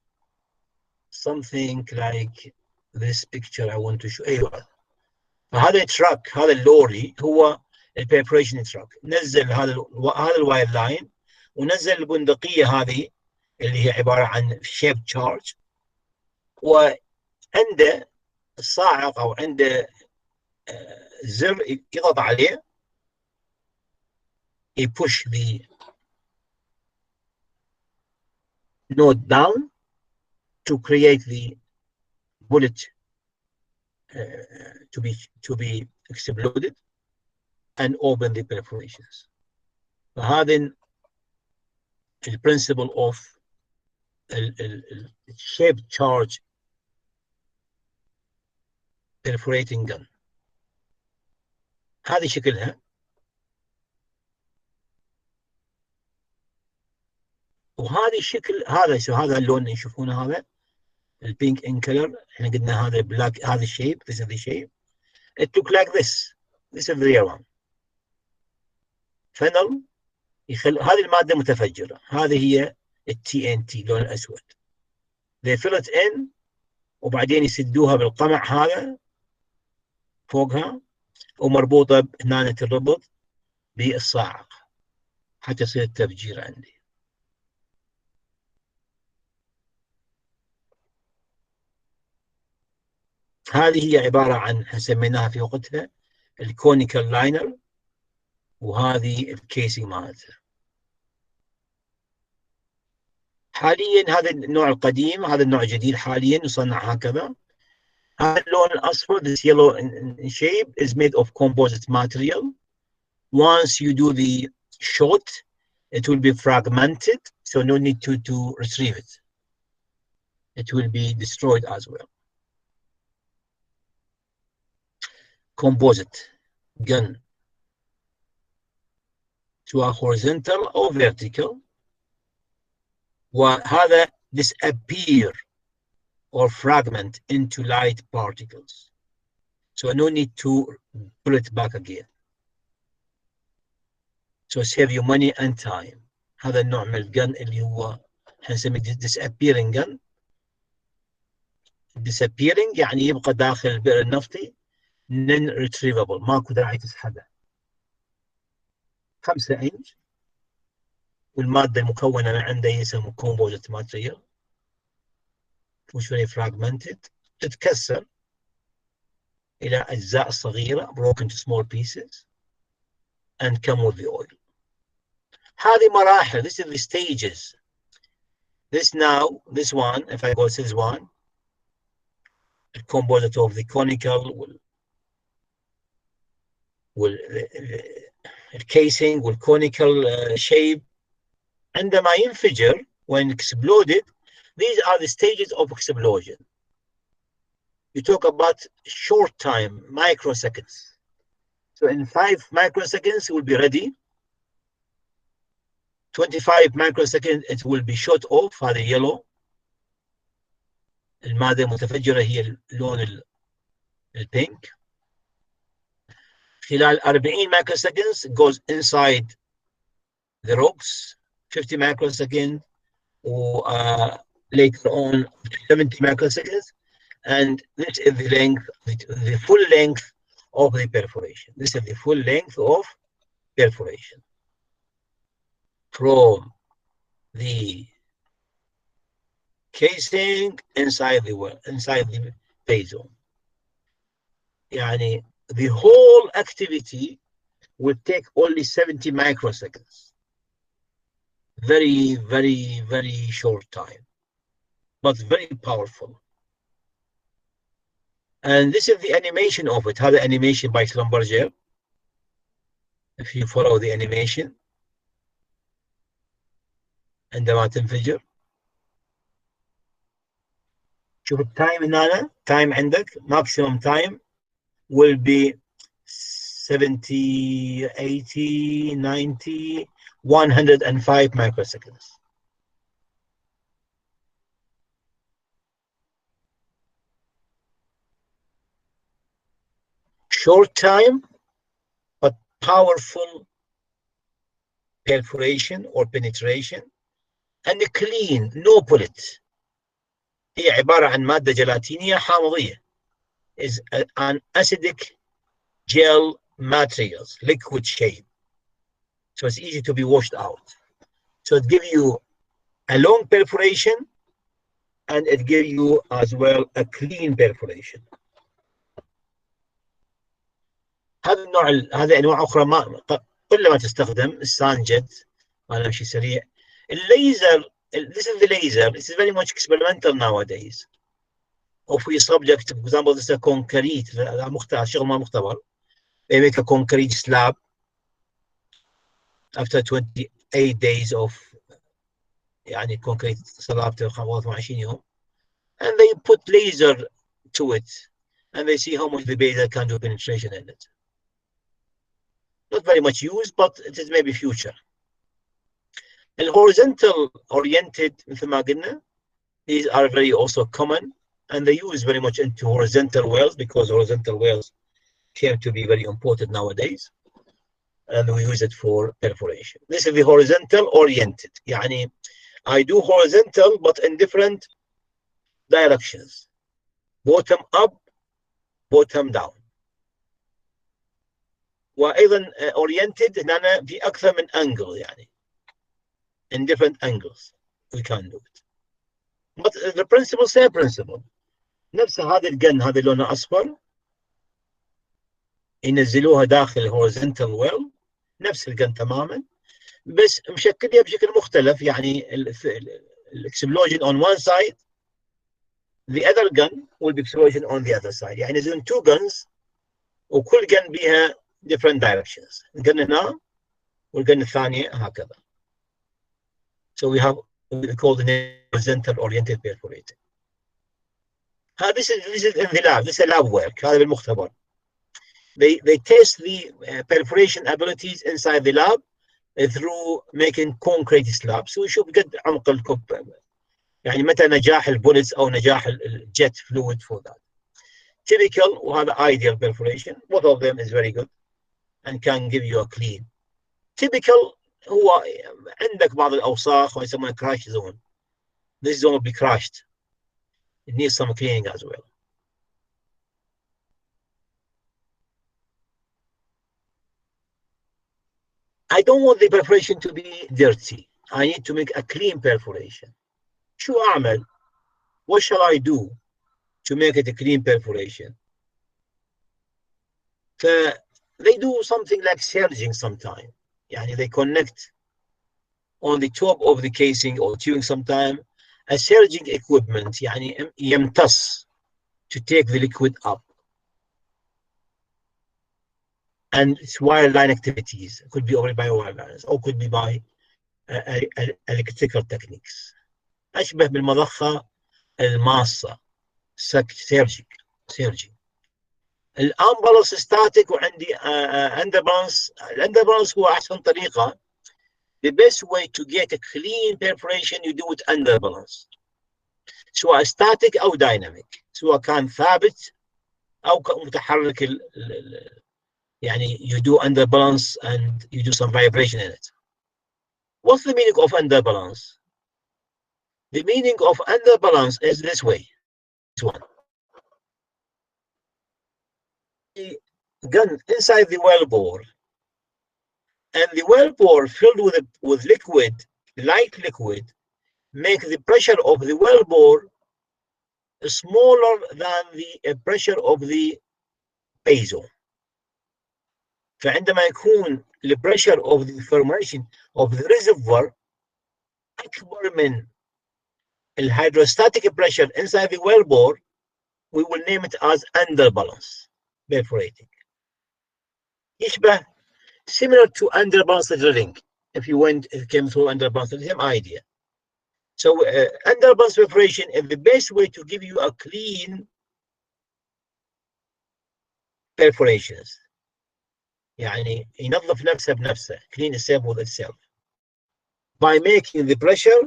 something like this picture I want to show. أيوة. فهذا التراك، هذا اللوري هو البيبريشن تراك. نزل هذا الواير لاين، ونزل البندقية هذه اللي هي عبارة عن شيب تشارج، وعنده الصاعق أو عنده زر يضغط عليه، push the node down to create the bullet to be exploded and open the perforations. فهذا the principle of shape charge perforating gun. هذه شكلها. وهذه الشكل هذا اللون اللي يشوفونه هذا البينك ان كلر، احنا قلنا هذا بلاك، هذا الشيب، this is the shape. It look like this is the real one. فنل هذه المادة متفجرة، هذه هي TNT لون الأسود. they fill it in، وبعدين يسدوها بالقمع هذا فوقها، ومربوطة هنا الربط بالصاعق حتى يصير التفجير عندي. هذه هي عبارة عن سميناها في وقتها الكونيكال لاينر، وهذه الكيسنج مالتها. حاليا هذا النوع القديم، هذا النوع الجديد حاليا يصنع هكذا. هذا اللون الأصفر this yellow in shape is made of composite material. Once you do the shot it will be fragmented, so no need to retrieve it. It will be destroyed as well. Composite gun سواء horizontal or vertical، وهذا disappear or fragment into light particles, so no need to pull it back again, so save you money and time. هذا النوع من الجن اللي هو هنسميه disappearing gun. disappearing يعني يبقى داخل البئر النفطي non retrievable، ماكو داعي تسحبه. 5 إنش، والمادة المكونة من عنده يسمى composite material، وشوي fragmented، تتكسر إلى أجزاء صغيرة broken to small pieces and come with the oil. هذه مراحل. This is the stages. This one, if I go to this one, the composite of the conical الcasing والconical shape عندما ينفجر when exploded. These are the stages of explosion. You talk about short time, microseconds. So in 5 microseconds it will be ready. 25 microseconds it will be shot off. هذا yellow. المادة المتفجرة هي اللون البينك. خلال 40 microseconds it goes inside the rocks. 50 microseconds or later on 70 microseconds, and this is the length, the full length of the perforation. This is the full length of perforation from the casing inside the pay zone. يعني the whole activity will take only 70 microseconds. Very, very, very short time, but very powerful. And this is the animation of it. هذا animation by Schlumberger. If you follow the animation عندما تنفجر، شوف التايم هنا. تايم عندك maximum time will be 70, 80, 90, 105 microseconds. Short time, but powerful perforation or penetration, and clean, no bullet. هي عبارة عن مادة جيلاتينية حامضية is an acidic gel materials, liquid shape, so it's easy to be washed out. So it gives you a long perforation and it gives you as well a clean perforation. هذا النوع، هذه انواع اخرى ما كل ما تستخدم السانجت. انا امشي سريع. الليزر، this is the laser. This is very much experimental nowadays. If we subject, for example, this is a concrete, شغل ما مختبر. They make a concrete slab after 28 days of يعني concrete slab 28 يوم, and they put laser to it and they see how much the laser can do penetration in it. Not very much used, but it is maybe future. The horizontal oriented مثل ما قلنا, these are very also common and they use very much into horizontal wells because horizontal wells came to be very important nowadays, and we use it for perforation. This is the horizontal oriented. يعني I do horizontal but in different directions, bottom up, bottom down. وأيضا oriented هنا في أكثر من angle, يعني in different angles we can do it. But the principle same principle. نفس هذا الجن هذا لونه أصفر ينزلوها داخل horizontal well, نفس الجن تماما بس مشكلها بشكل مختلف. يعني explosion on one side, the other gun will be explosion on the other side. يعني ينزلون two guns وكل gun بها different directions. الجن هنا والجن الثانية هكذا. So we have we call the horizontal oriented perforating. This is in the lab. This is lab work. هذا بالمختبر. They test the perforation abilities inside the lab through making concrete slabs. ويشوف قد عمق الكب, يعني متى نجاح البوليتس أو نجاح الجت fluid for that. Typical وهذا ideal perforation. Both of them is very good and can give you a clean. Typical هو عندك بعض الأوساخ ويسمونها crash zone. This zone will be crashed. It needs some cleaning as well. I don't want the perforation to be dirty. I need to make a clean perforation. شو أعمل? What shall I do to make it a clean perforation? They do something like serging sometime. يعني they connect on the top of the casing or tubing sometime a serging equipment, يعني يمتص to take the liquid up. And it's wireline activities. It could be already by wirelines or could be by electrical techniques. أشبه بالمضخة الماصة سيرجي. الأمبلس ستاتيك وعندي أندربالانس. الأندربالانس هو أحسن طريقة. The best way to get a clean perforation you do it underbalance. سواء static أو dynamic. سواء كان ثابت أو متحرك يعني you do underbalance and you do some vibration in it. What's the meaning of underbalance? The meaning of underbalance is this way. This one. The gun inside the well bore, and the well bore filled with liquid, light liquid, make the pressure of the well bore smaller than the pressure of the piezo. فعندما يكون the pressure of the formation of the reservoir أكبر من the hydrostatic pressure inside the well bore, we will name it as underbalance perforating. يشبه similar to underbalance drilling. If you came through underbalance, the same idea. So underbalance perforation is the best way to give you a clean perforations. يعني ينظف نفسه بنفسه, clean itself with itself, by making the pressure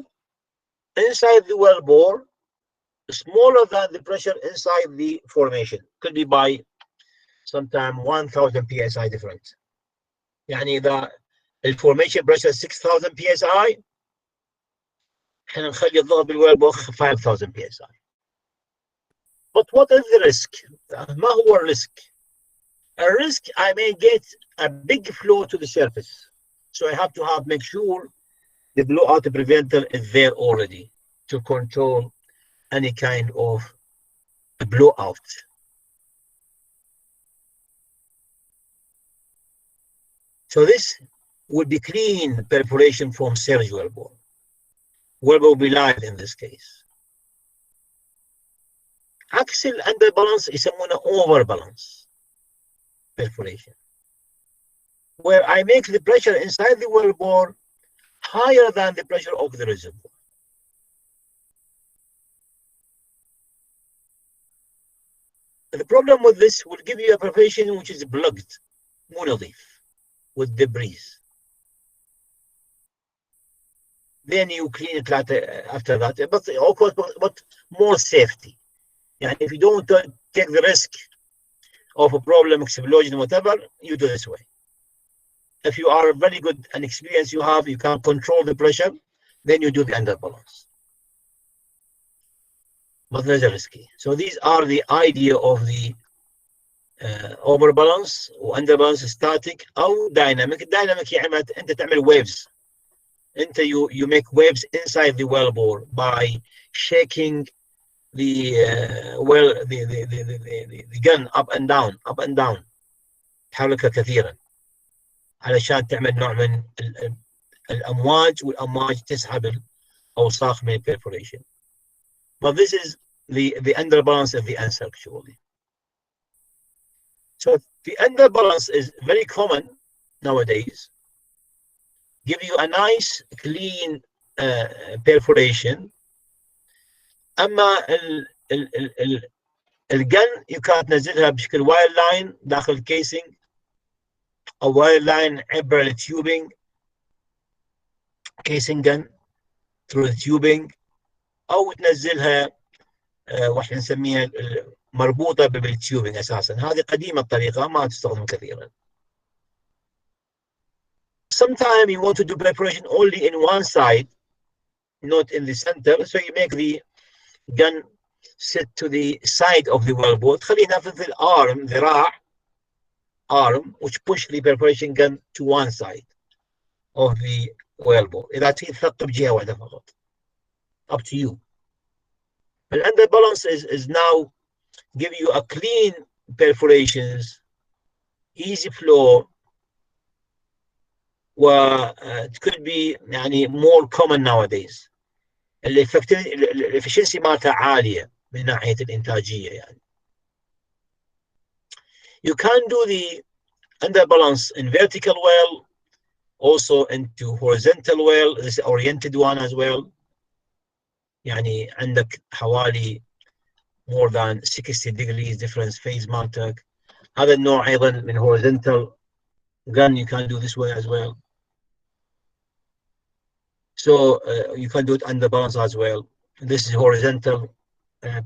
inside the well bore smaller than the pressure inside the formation. Could be by sometime 1000 psi different. يعني إذا الفورميشن pressure 6000 psi احنا نخلي الضغط بالويل بور 5000 psi. But what is the risk? ما هو الريسك؟ الريسك I may get a big flow to the surface, so I have to make sure the blowout preventer is there already to control any kind of blowout. So this would be clean perforation from surge wellbore. Wellbore will be live in this case. عكس الأندربالانس يسمونه overbalance perforation, where I make the pressure inside the wellbore higher than the pressure of the reservoir. The problem with this will give you a perforation which is plugged, مو نظيف, with debris. Then you clean it after that, but of course, but more safety. يعني if you don't take the risk of a problem, explosion, whatever, you do this way. If you are very good and experience you have, you can control the pressure, then you do the underbalance. But there's a risky. So these are the idea of the overbalance or underbalance, static or dynamic. Dynamic يعني انت تعمل waves. انت you make waves inside the wellbore by shaking the the gun up and down تحركها كثيرا علشان تعمل نوع من الامواج والامواج تسحب الاوساخ من perforation. But this is the underbalance of the answer actually. So the underbalance is very common nowadays. Give you a nice clean perforation. اما الجن يمكن تنزلها بشكل واير لاين داخل الكيسنج او واير لاين عبر التيوبينج كيسنج جن through the tubing او تنزلها واحنا نسميها مربوطه بالتيوبينج اساسا. هذه قديمه الطريقه ما تستخدم كثيرا. Sometimes you want to do perforation only in one side, not in the center, so you make the gun sit to the side of the wellbore. تخليها في الارم ذراع arm which push the perforation gun to one side of the wellbore. إذا تثقب جهة واحدة فقط. Up to you. The underbalance is now give you a clean perforations, easy flow, it could be يعني more common nowadays. الافشنسي مالتها عالية من ناحية الإنتاجية يعني. You can do the underbalance in vertical well, also into horizontal well. This is oriented one as well. يعني عندك حوالي more than 60 degrees difference phase مالتك. هذا النوع أيضا من horizontal gun you can do this way as well. So you can do it underbalance as well. This is horizontal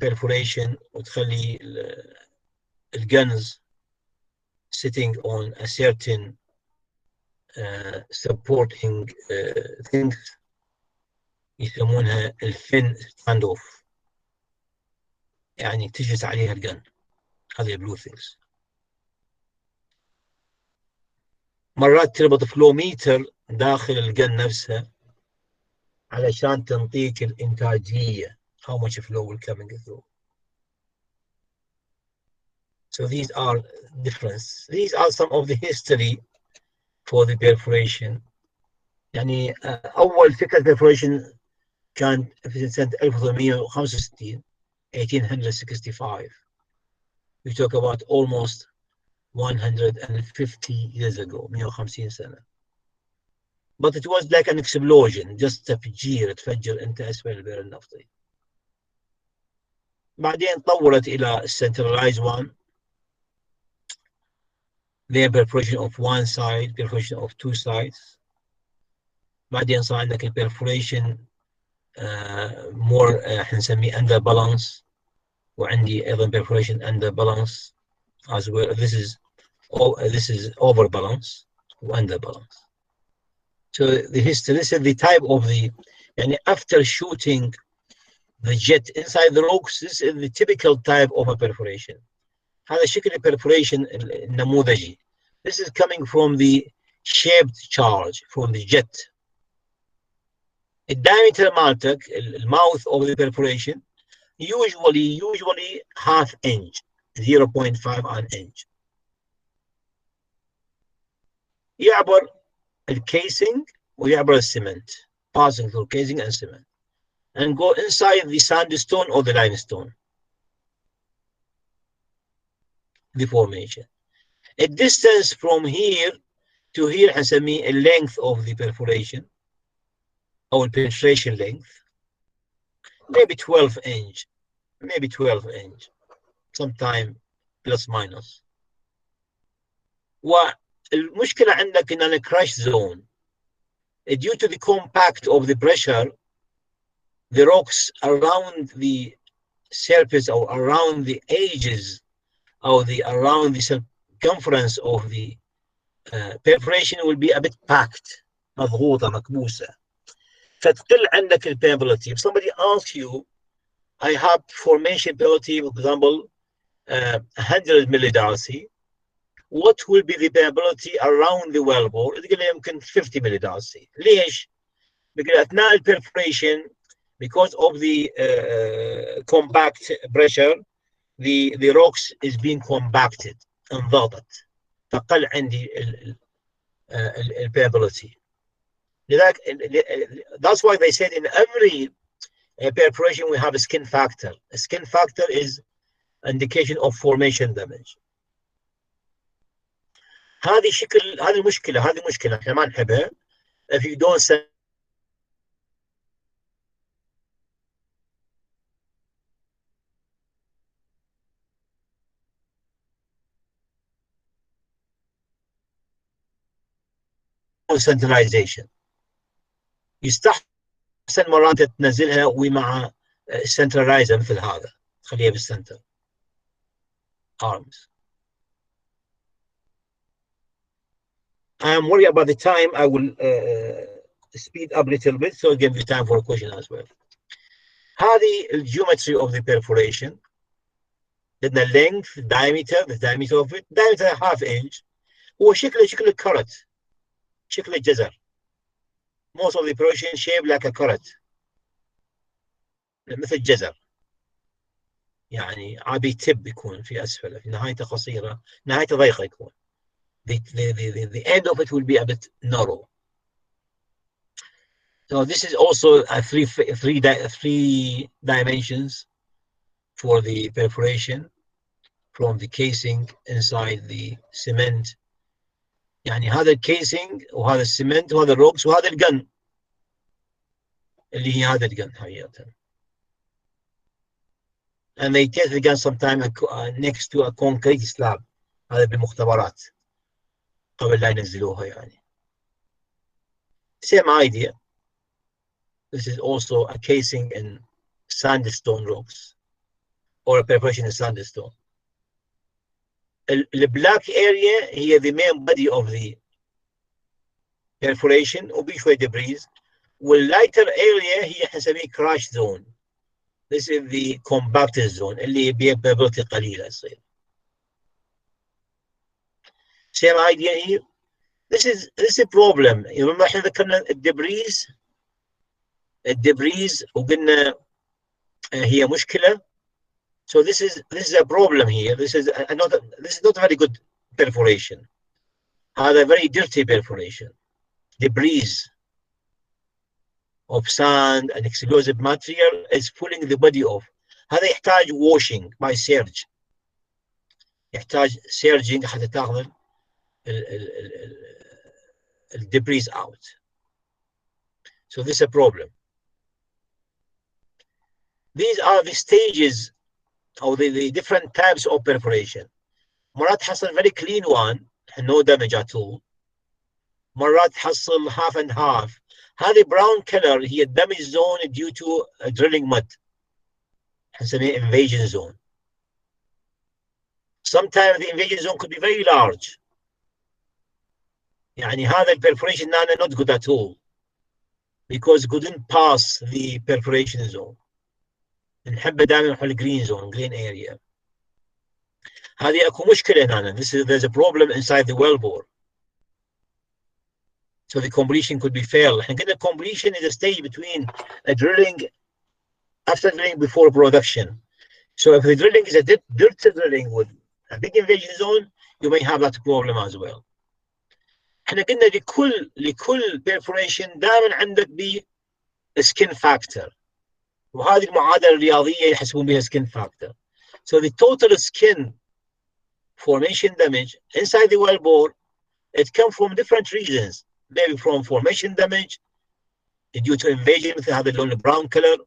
perforation وتخلي الguns sitting on a certain supporting things يسمونها الفين stand off. يعني تجلس عليها الجن. هذه blue things. مرات تربط فلوميتر داخل الجن نفسها علشان تنطيك الإنتاجية. How much flow will coming through. So these are difference. These are some of the history for the perforation. يعني أول فكرة perforation كان في سنة 1865 1865. We talk about almost 150 years ago 150 سنة. But it was like an explosion, just تفجير تفجر أنت أسفل البئر النفطي. بعدين طورت إلى centralized one. Their perforation of one side, perforation of two sides. بعدين صار عندك perforation more حنسميه underbalance وعندي أيضا perforation underbalance as well. This is overbalance and underbalance. So the history, this is the type of the, and after shooting the jet inside the rocks. This is the typical type of a perforation. هذا شكل perforation النموذجي. This is coming from the shaped charge from the jet. The diameter مالتك the mouth of the perforation usually half inch, 0.5 inch. يعبر الكيسنج ويعبر السمنت, passing through casing and cement, and go inside the sandstone or the limestone. The formation. A distance from here to here حنسميه a length of the perforation or penetration length, maybe 12 inch, sometime plus minus. والمشكلة عندك إن crash zone, due to the compact of the pressure, the rocks around the surface or around the edges or around the circumference of the perforation will be a bit packed, مضغوطة مكبوسة, فتقل عندك permeability. If somebody asks you, I have formation permeability, for example, 100 millidarcy, what will be the permeability around the wellbore? تقول له يمكن 50 millidarcy. ليش؟ because أثناء perforation, because of the compact pressure, the rocks is being compacted, انضغطت, فقل عندي permeability. لذلك, that's why they said in every perforation we have a skin factor. A skin factor is indication of formation damage. هذه مشكلة احنا ما نحبها. If you don't centralization, يستحسن مرات تنزلها ومع centralizer مثل هذا, خليها بالسنتر arms. I am worried about the time. I will speed up a little bit so I'll give you time for a question as well. هذه الجيومتري of the perforation. Then the length, diameter, the diameter of it, diameter half inch. هو شكل carrot, شكل الجزر. Most of the perforation shaped like a carrot, مثل الجزر. يعني عابي تب يكون في أسفله, في نهايته قصيرة, نهايته ضيقة يكون. The end of it will be a bit narrow. So this is also a three dimensions for the perforation from the casing inside the cement. يعني هذا الكيسنج وهذا السمنت وهذا الروكس وهذا الجن اللي هي هذا الجن حقيقة. And they test the gun sometime next to a concrete slab. هذا بالمختبرات قبل لا ينزلوها يعني. Same idea. This is also a casing in sandstone rocks or a perforation in sandstone. The black area here, the main body of the perforation, وبشوية debris. والlighter area هي حنسميه crash zone. This is the compacted zone اللي بيه permeability قليلة تصير. Same idea here. This is a problem. remember احنا ذكرنا الدبريز وقلنا هي مشكلة. So this is a problem here. This is not very good perforation. هذا very dirty perforation. Debris of sand and explosive material is pulling the body off. هذا يحتاج washing by surge. يحتاج surging حتى تاخذ the debris out. So this is a problem. These are the stages or the different types of perforation. مرات تحصل very clean one, no damage at all. مرات تحصل half and half. هذه brown color هي damage zone due to drilling mud. حنسميها invasion zone. Sometimes the invasion zone could be very large. يعني هذا perforation not good at all because couldn't pass the perforation zone. نحبه دائما نروح الجرين زون جرين اريا. هذه اكو مشكله هنا. There's a problem inside the wellbore. So the completion could be failed. احنا قلنا completion is a stage between a drilling after drilling before production. So if the drilling is a dirt drilling with a big invasion zone, you may have that problem as well. احنا قلنا لكل perforation دائما عندك skin factor، وهذه المعادله الرياضيه يحسبون بها skin factor. So the total skin formation damage inside the wellbore, it comes from different reasons. Maybe from formation damage due to invasion مثل هذا اللون brown color,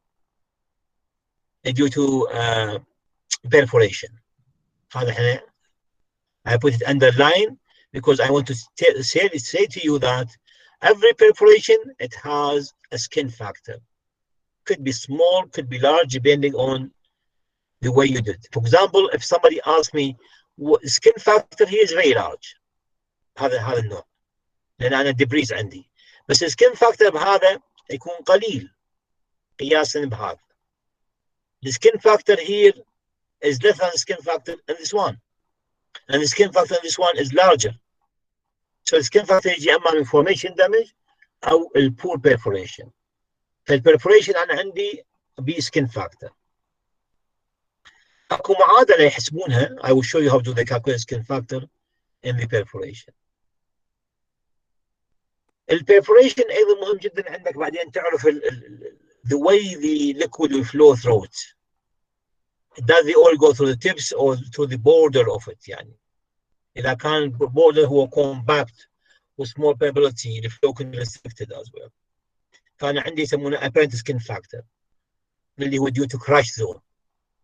due to perforation. هذا احنا I put it underline because I want to say to you that every perforation, it has a skin factor. Could be small, could be large, depending on the way you did. For example, if somebody asks me, what skin factor here is very large. هذا النوع. لأن أنا debris عندي. بس السكين فاكتور بهذا يكون قليل قياسا بهذا. The skin factor here is less than the skin factor in this one. And the skin factor in this one is larger. So the skin factor يجي اما من formation damage او poor perforation. فالperforation انا عندي skin factor. اكو معادله يحسبونها. I will show you how to calculate skin factor in the perforation. الperforation ايضا مهم جدا عندك بعدين تعرف the way the liquid will flow through it. Does it all go through the tips or through the border of it يعني. إذا كان border هو compact with small permeability, the flow can be restricted as well. فأنا عندي يسمونه apparent skin factor اللي هو due to crash zone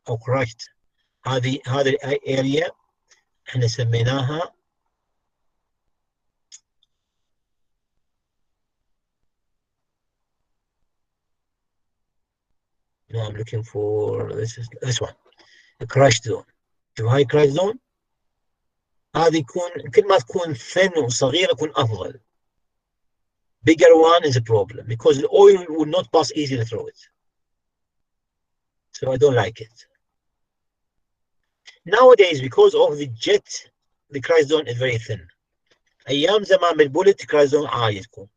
أو crushed. هذه الاريا احنا سميناها No, I'm looking for this one. The crash zone. شوف هاي crash zone. هذه يكون كل ما تكون thin وصغيرة يكون أفضل. Bigger one is a problem because the oil will not pass easily through it. So I don't like it. Nowadays, because of the jet, the crash zone is very thin. أيام زمان بالبولت crash zone عالية تكون.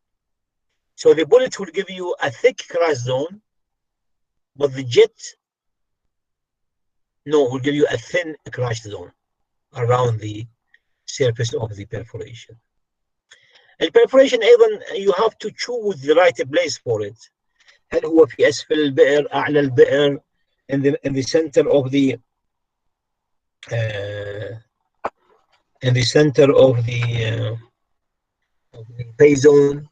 So the bullet will give you a thick crash zone, but the jet will give you a thin crash zone around the surface of the perforation. The perforation أيضا you have to choose the right place for it. هل هو في أسفل البئر، أعلى البئر، in the center of the pay zone.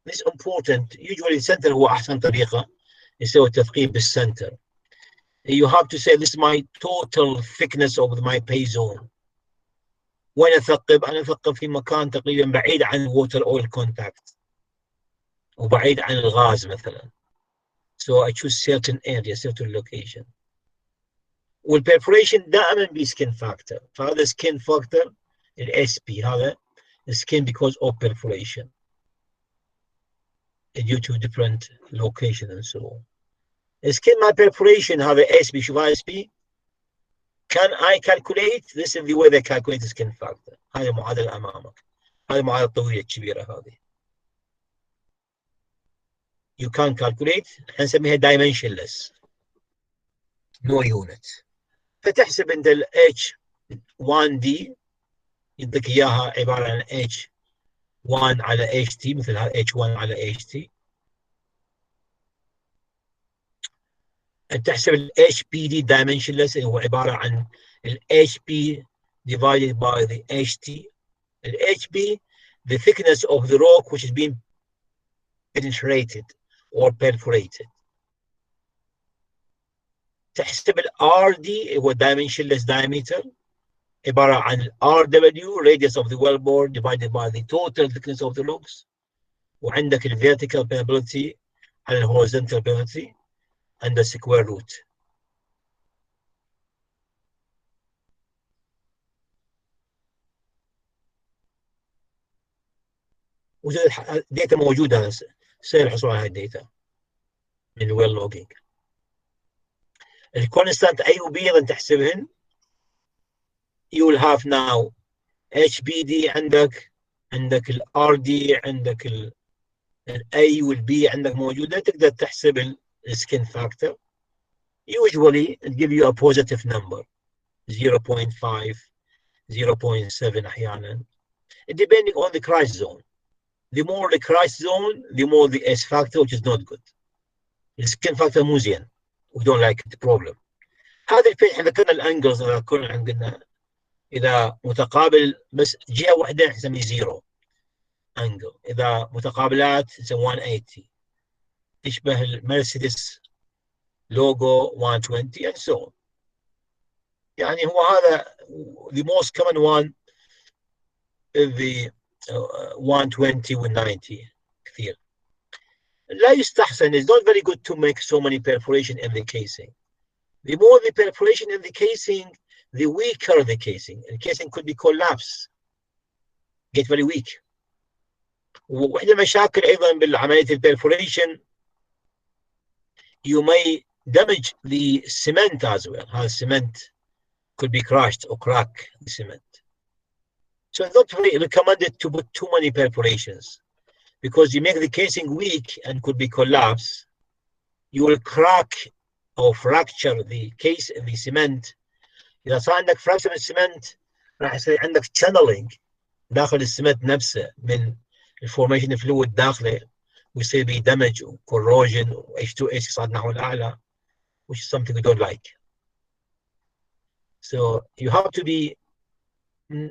This is important. Usually center هو أحسن طريقة يسوي التثقيب بالcenter. You have to say this is my total thickness of my pay zone. وين أثقب؟ أنا أثقب في مكان تقريبا بعيد عن water oil contact وبعيد عن الغاز مثلا. So I choose certain area, certain location. والperforation دائما skin factor. فهذا skin factor SP هذا skin because of perforation due to different location and so on. Skin my perforation هذا SP. شوف هذا SP. Can I calculate? This is the way they calculate the skin factor. هذه معادلة أمامك. هذه معادلة طويلة كبيرة هذه. You can calculate. نسميها dimensionless. No unit. فتحسب أنت ال H1D يديك إياها عبارة عن H1 على HT مثل هذا H1 على HT. تحسب ال HPD dimensionless هو عبارة عن ال HP divided by the HT. ال HP the thickness of the rock which is being penetrated or perforated. تحسب ال RD هو dimensionless diameter عبارة عن ال RW radius of the wellbore divided by the total thickness of the rocks. وعندك ال vertical permeability على ال horizontal permeability and the square root. الداتا موجودة، سهل الحصول على هاي الداتا من الويل لوجينج. الكونستانت A و B ايضا تحسبهن. you will have now HBD عندك ال RD عندك ال A وال B عندك موجودة، تقدر تحسب ال skin factor. Usually it give you a positive number 0.5 0.7 أحيانا depending on the crisis zone. The more the crisis zone, the more the S factor, which is not good. The skin factor مو زين. We don't like the problem. هذا الحين احنا ذكرنا الانجلز، إذا كنا عندنا إذا متقابل بس جهة واحدة نسميه زيرو انجل، إذا متقابلات نسميه 180 تشبه المرسيدس لوجو 120 and so on. يعني هو هذا the most common one is the 120 و 90 كثير. لا يستحسن. It's not very good to make so many perforation in the casing. The more the perforation in the casing, the weaker the casing. The casing could be collapse, get very weak. وإحدى مشاكل أيضا بالعملية البرفوريشن you may damage the cement as well. هذا cement could be crushed or crack the cement. So it's not really recommended to put too many perforations, because you make the casing weak and could be collapsed. You will crack or fracture the cement. إذا صار عندك fracture السمنت راح يصير عندك channeling داخل السمنت نفسه من الفورميشن فلويد داخله، ويصير به دمج وكوروجن و H2S يصعد نحو الأعلى, which is something we don't like. So you have to be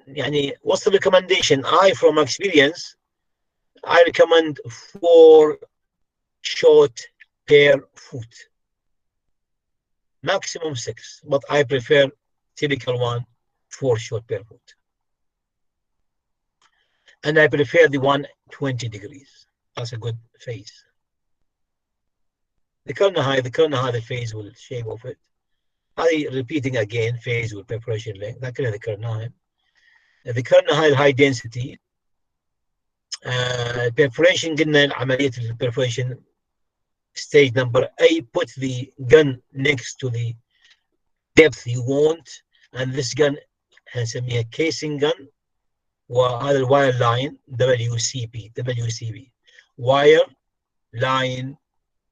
يعني what's the recommendation? From experience I recommend 4 shot per foot, maximum 6, but I prefer typical one 4 shot per foot, and I prefer the 120 degrees. That's a good phase. ذكرنا هذا phase والshape of it. هذه repeating again phase والpreparation length. ذكرناها هاي الهاي density. preparation قلنا عملية preparation stage number A, put the gun next to the depth you want, and this gun هنسميها casing gun, وهذا الواير لاين WCB wire line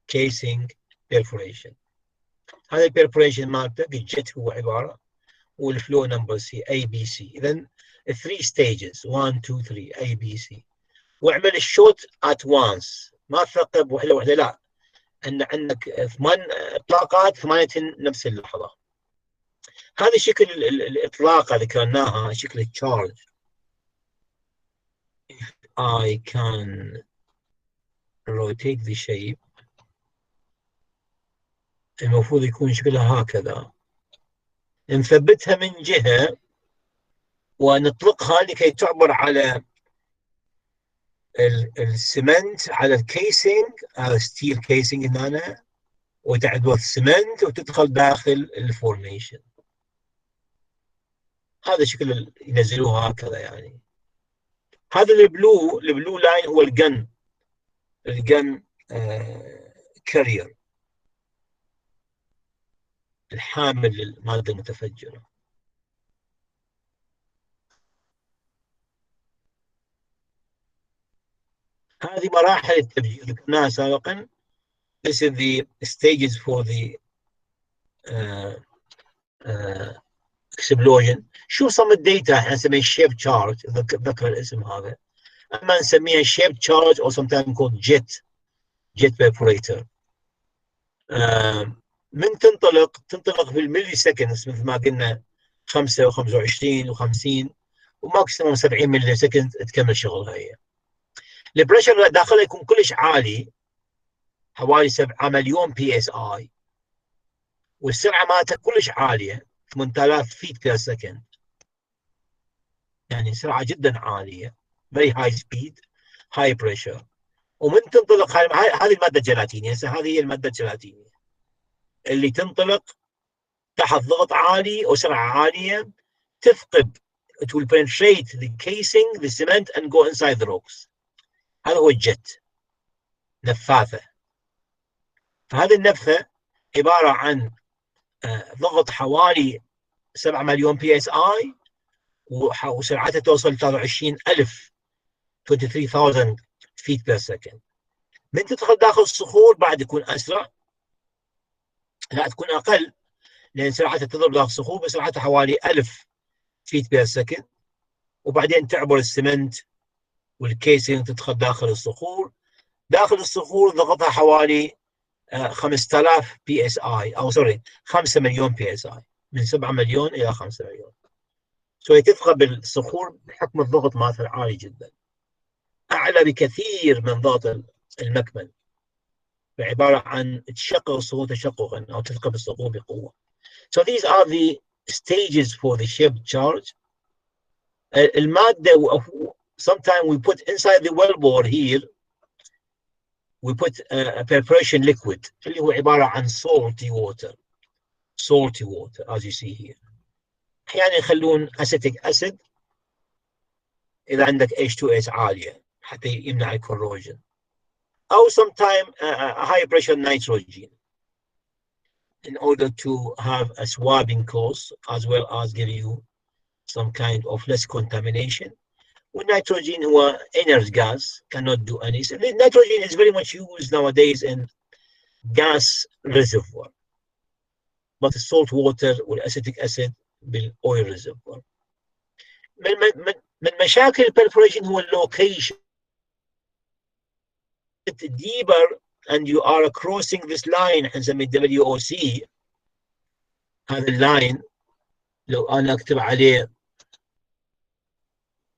casing perforation. هذا البرفوريشن مالته الجت هو عبارة، والفلو نمبر سي ABC. إذا 3 stages 1 2 3 ABC، واعمل الشوت at once، ما تثقب وحدة لا، ان عندك 8 اطلاقات 8 نفس اللحظة. هذا شكل الاطلاقة ذكرناها، شكل التشارج. I can rotate the shape. المفروض يكون شكلها هكذا، نثبتها من جهة ونطلقها لكي تعبر على السمنت، على الكيسنج، على ستيل كيسنج هنا، وتعدوى السمنت وتدخل داخل الفورميشن. هذا شكل ينزلوها هكذا يعني. هذا البلو لاين هو الجن كارير، الحامل للمادة المتفجرة. هذه مراحل التفجير ذكرناها سابقا. This is the stages for the explosion. شو some data احنا نسميه shape charge، ذكر الاسم هذا، اما نسميها shape charge or sometimes called jet perforator. من تنطلق في الملي سكندز مثل ما قلنا، 5 و25 و50 وماكسيموم 70 ملي سكند تكمل شغلها هي. البريشر داخلها يكون كلش عالي، حوالي 7 مليون PSI، والسرعة مالتها كلش عالية 8000 feet per second، يعني سرعة جدا عالية، very high speed high pressure. ومن تنطلق هذه المادة الجيلاتينية، هذه هي المادة الجيلاتينية اللي تنطلق تحت ضغط عالي وسرعة عالية، تثقب، it will penetrate the casing, the cement and go inside the rocks. هذا هو الجت، نفاثة. فهذه النفثة عبارة عن ضغط حوالي 7 مليون بي اس اي، وسرعتها توصل 23,000 23,000 فيت بير سكند. من تدخل داخل الصخور بعد يكون اسرع، لا تكون اقل، لان سرعتها تضرب داخل الصخور بسرعتها حوالي 1000 فيت بير سكند، وبعدين تعبر السمنت والكيسين تدخل داخل الصخور. داخل الصخور ضغطها حوالي 5000 بي اس اي، او سوري 5 مليون بي اس اي، من 7 مليون الى 5 مليون. هي تدخل بالصخور بحكم الضغط مالتها عالي جدا، اعلى بكثير من ضغط المكمن، عباره عن تشقق الصخور تشققا او تثقب الصخور بقوه. So these are the stages for the ship charge. الماده sometimes we put inside the wellbore here we put a preparation liquid اللي هو عباره عن salty water as you see here. احيانا يخلون acetic acid اذا عندك H2S عاليه حتى يمنع الكوروجن، او sometimes high pressure nitrogen in order to have a swabbing course as well as give you some kind of less contamination. والنيتروجين هو inert gas, cannot do anything. The nitrogen is very much used nowadays in gas reservoir, but the salt water والacetic acid بالاويل reservoir. من مشاكل البرفوريشن هو اللوكيشن. deeper and you are crossing this line نسميه WOC. هذا اللاين لو انا اكتب عليه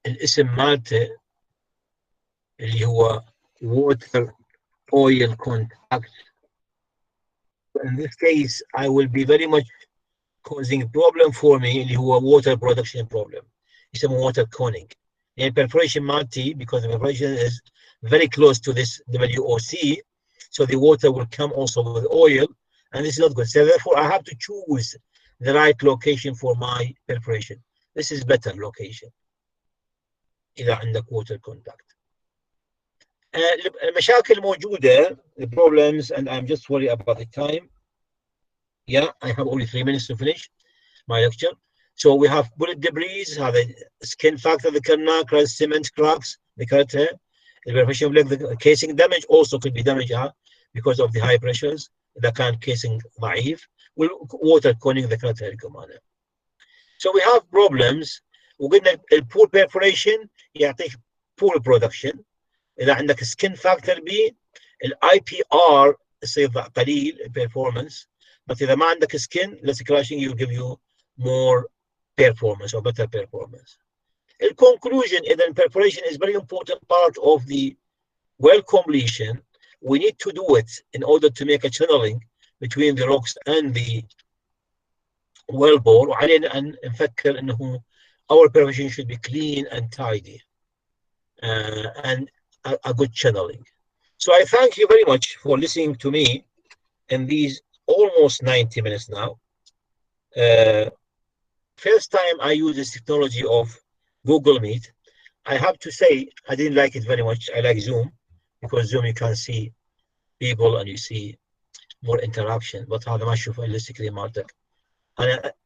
الاسم مالته اللي هو water oil contact, in this case I will be very much causing a problem for me اللي هو water production problem, يسموه water coning. يعني perforation مالتي because the perforation is very close to this WOC, so the water will come also with oil, and this is not good. So therefore I have to choose the right location for my perforation. This is better location إذا عندك water contact. المشاكل موجودة, the problems, and I'm just worried about the time. Yeah, I have only 3 minutes to finish my lecture. So we have bullet debris, have a skin factor ذكرنا, cement cracks ذكرتها, the perforation of the casing damage also could be damaged because of the high pressures إذا كان casing ضعيف, water coning ذكرتها لكم أنا. So we have problems. وقلنا البول perforation يعطيك pool production. إذا عندك skin factor B, الاي بي ار يصير قليل performance, but إذا ما عندك skin less crashing will give you more performance or better performance. In conclusion, the perforation is very important part of the well completion. We need to do it in order to make a channeling between the rocks and the well bore. وعلينا أن نفكر إنه our perforation should be clean and tidy and a good channeling. So I thank you very much for listening to me in these almost 90 minutes now. First time I use this technology of Google Meet. I have to say I didn't like it very much. I like Zoom because Zoom you can see people and you see more interaction. But هذا ما أشوف إلا screen مالتك.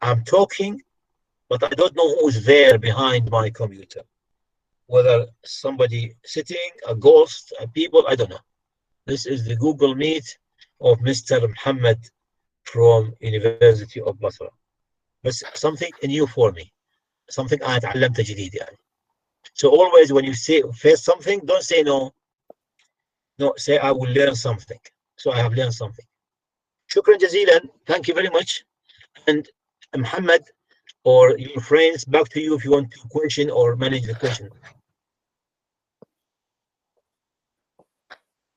I'm talking, but I don't know who's there behind my computer. Whether somebody sitting, a ghost, a people, I don't know. This is the Google Meet of Mr. Muhammad from University of Basra. But something new for me. Something I تعلمته جديد يعني. So always when you say face something, don't say no. No, say I will learn something. So I have learned something. شكرا جزيلا. Thank you very much. And Muhammad or your friends, back to you if you want to question or manage the question.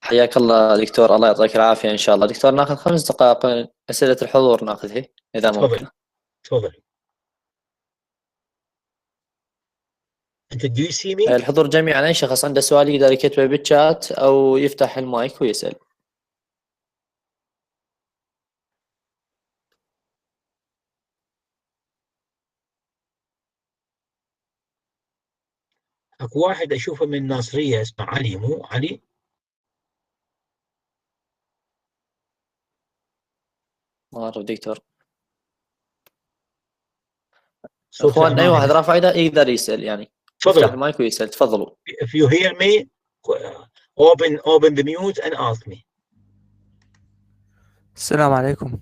حياك الله دكتور، الله يعطيك العافية إن شاء الله. دكتور ناخذ 5 دقائق أسئلة الحضور ناخذها إذا ممكن. تفضل. أنت do you see me؟ الحضور جميعا، أي شخص عنده سؤال يقدر يكتبه بالشات أو يفتح المايك ويسأل. اكو واحد اشوفه من الناصريه اسمه علي، مو علي؟ ما أعرف دكتور. اخوان اي واحد رافع يده يقدر يسال، يعني يفتح المايك ويسال. تفضلوا. If you hear me, open the mute and ask me. السلام عليكم.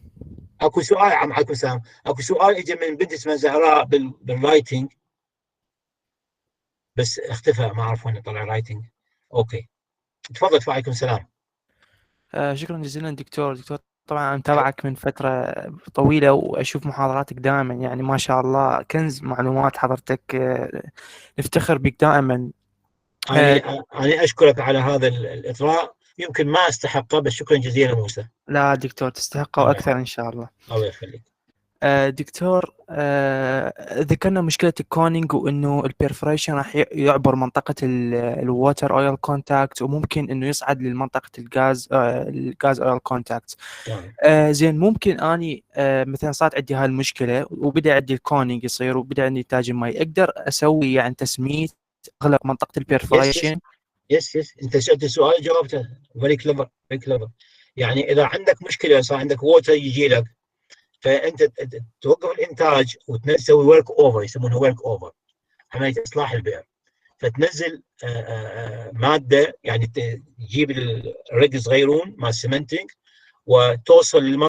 اكو سؤال. عليكم السلام. اكو سؤال اجى من بنت اسمها زهراء بالرايتنج، بس اختفى، ما اعرف وين طلع رايتنج. اوكي تفضل. وعليكم السلام. شكرا جزيلا دكتور. طبعا متابعك من فترة طويلة وأشوف محاضراتك دائما، يعني ما شاء الله كنز معلومات حضرتك، نفتخر بك دائما. أنا أشكرك على هذا الإطراء، يمكن ما أستحقه، بس شكرا جزيلا موسى. لا دكتور تستحقه وأكثر إن شاء الله. الله يخليك. دكتور، ذكرنا مشكلة الكونينج، وإنه البيرفوريشن راح يعبر منطقة الووتر أويل كونتاكت، وممكن إنه يصعد لمنطقة الغاز أويل كونتاكت. زين، ممكن أني مثلا صارت عندي هالمشكلة وبدأ عندي الكونينج يصير وبدأ عندي نتاج المي، أقدر أسوي يعني تسميت أغلق منطقة البيرفوريشن؟ يس أنت سألت السؤال جاوبته. very clever. يعني إذا عندك مشكلة، صار عندك ووتر يجي لك، فأنت توقف الإنتاج وتسوي ورك أوفر، يسمونه ورك أوفر، عملية إصلاح البئر. فتنزل مادة، يعني تجيب الرق صغيرون مع السمنتنج وتوصل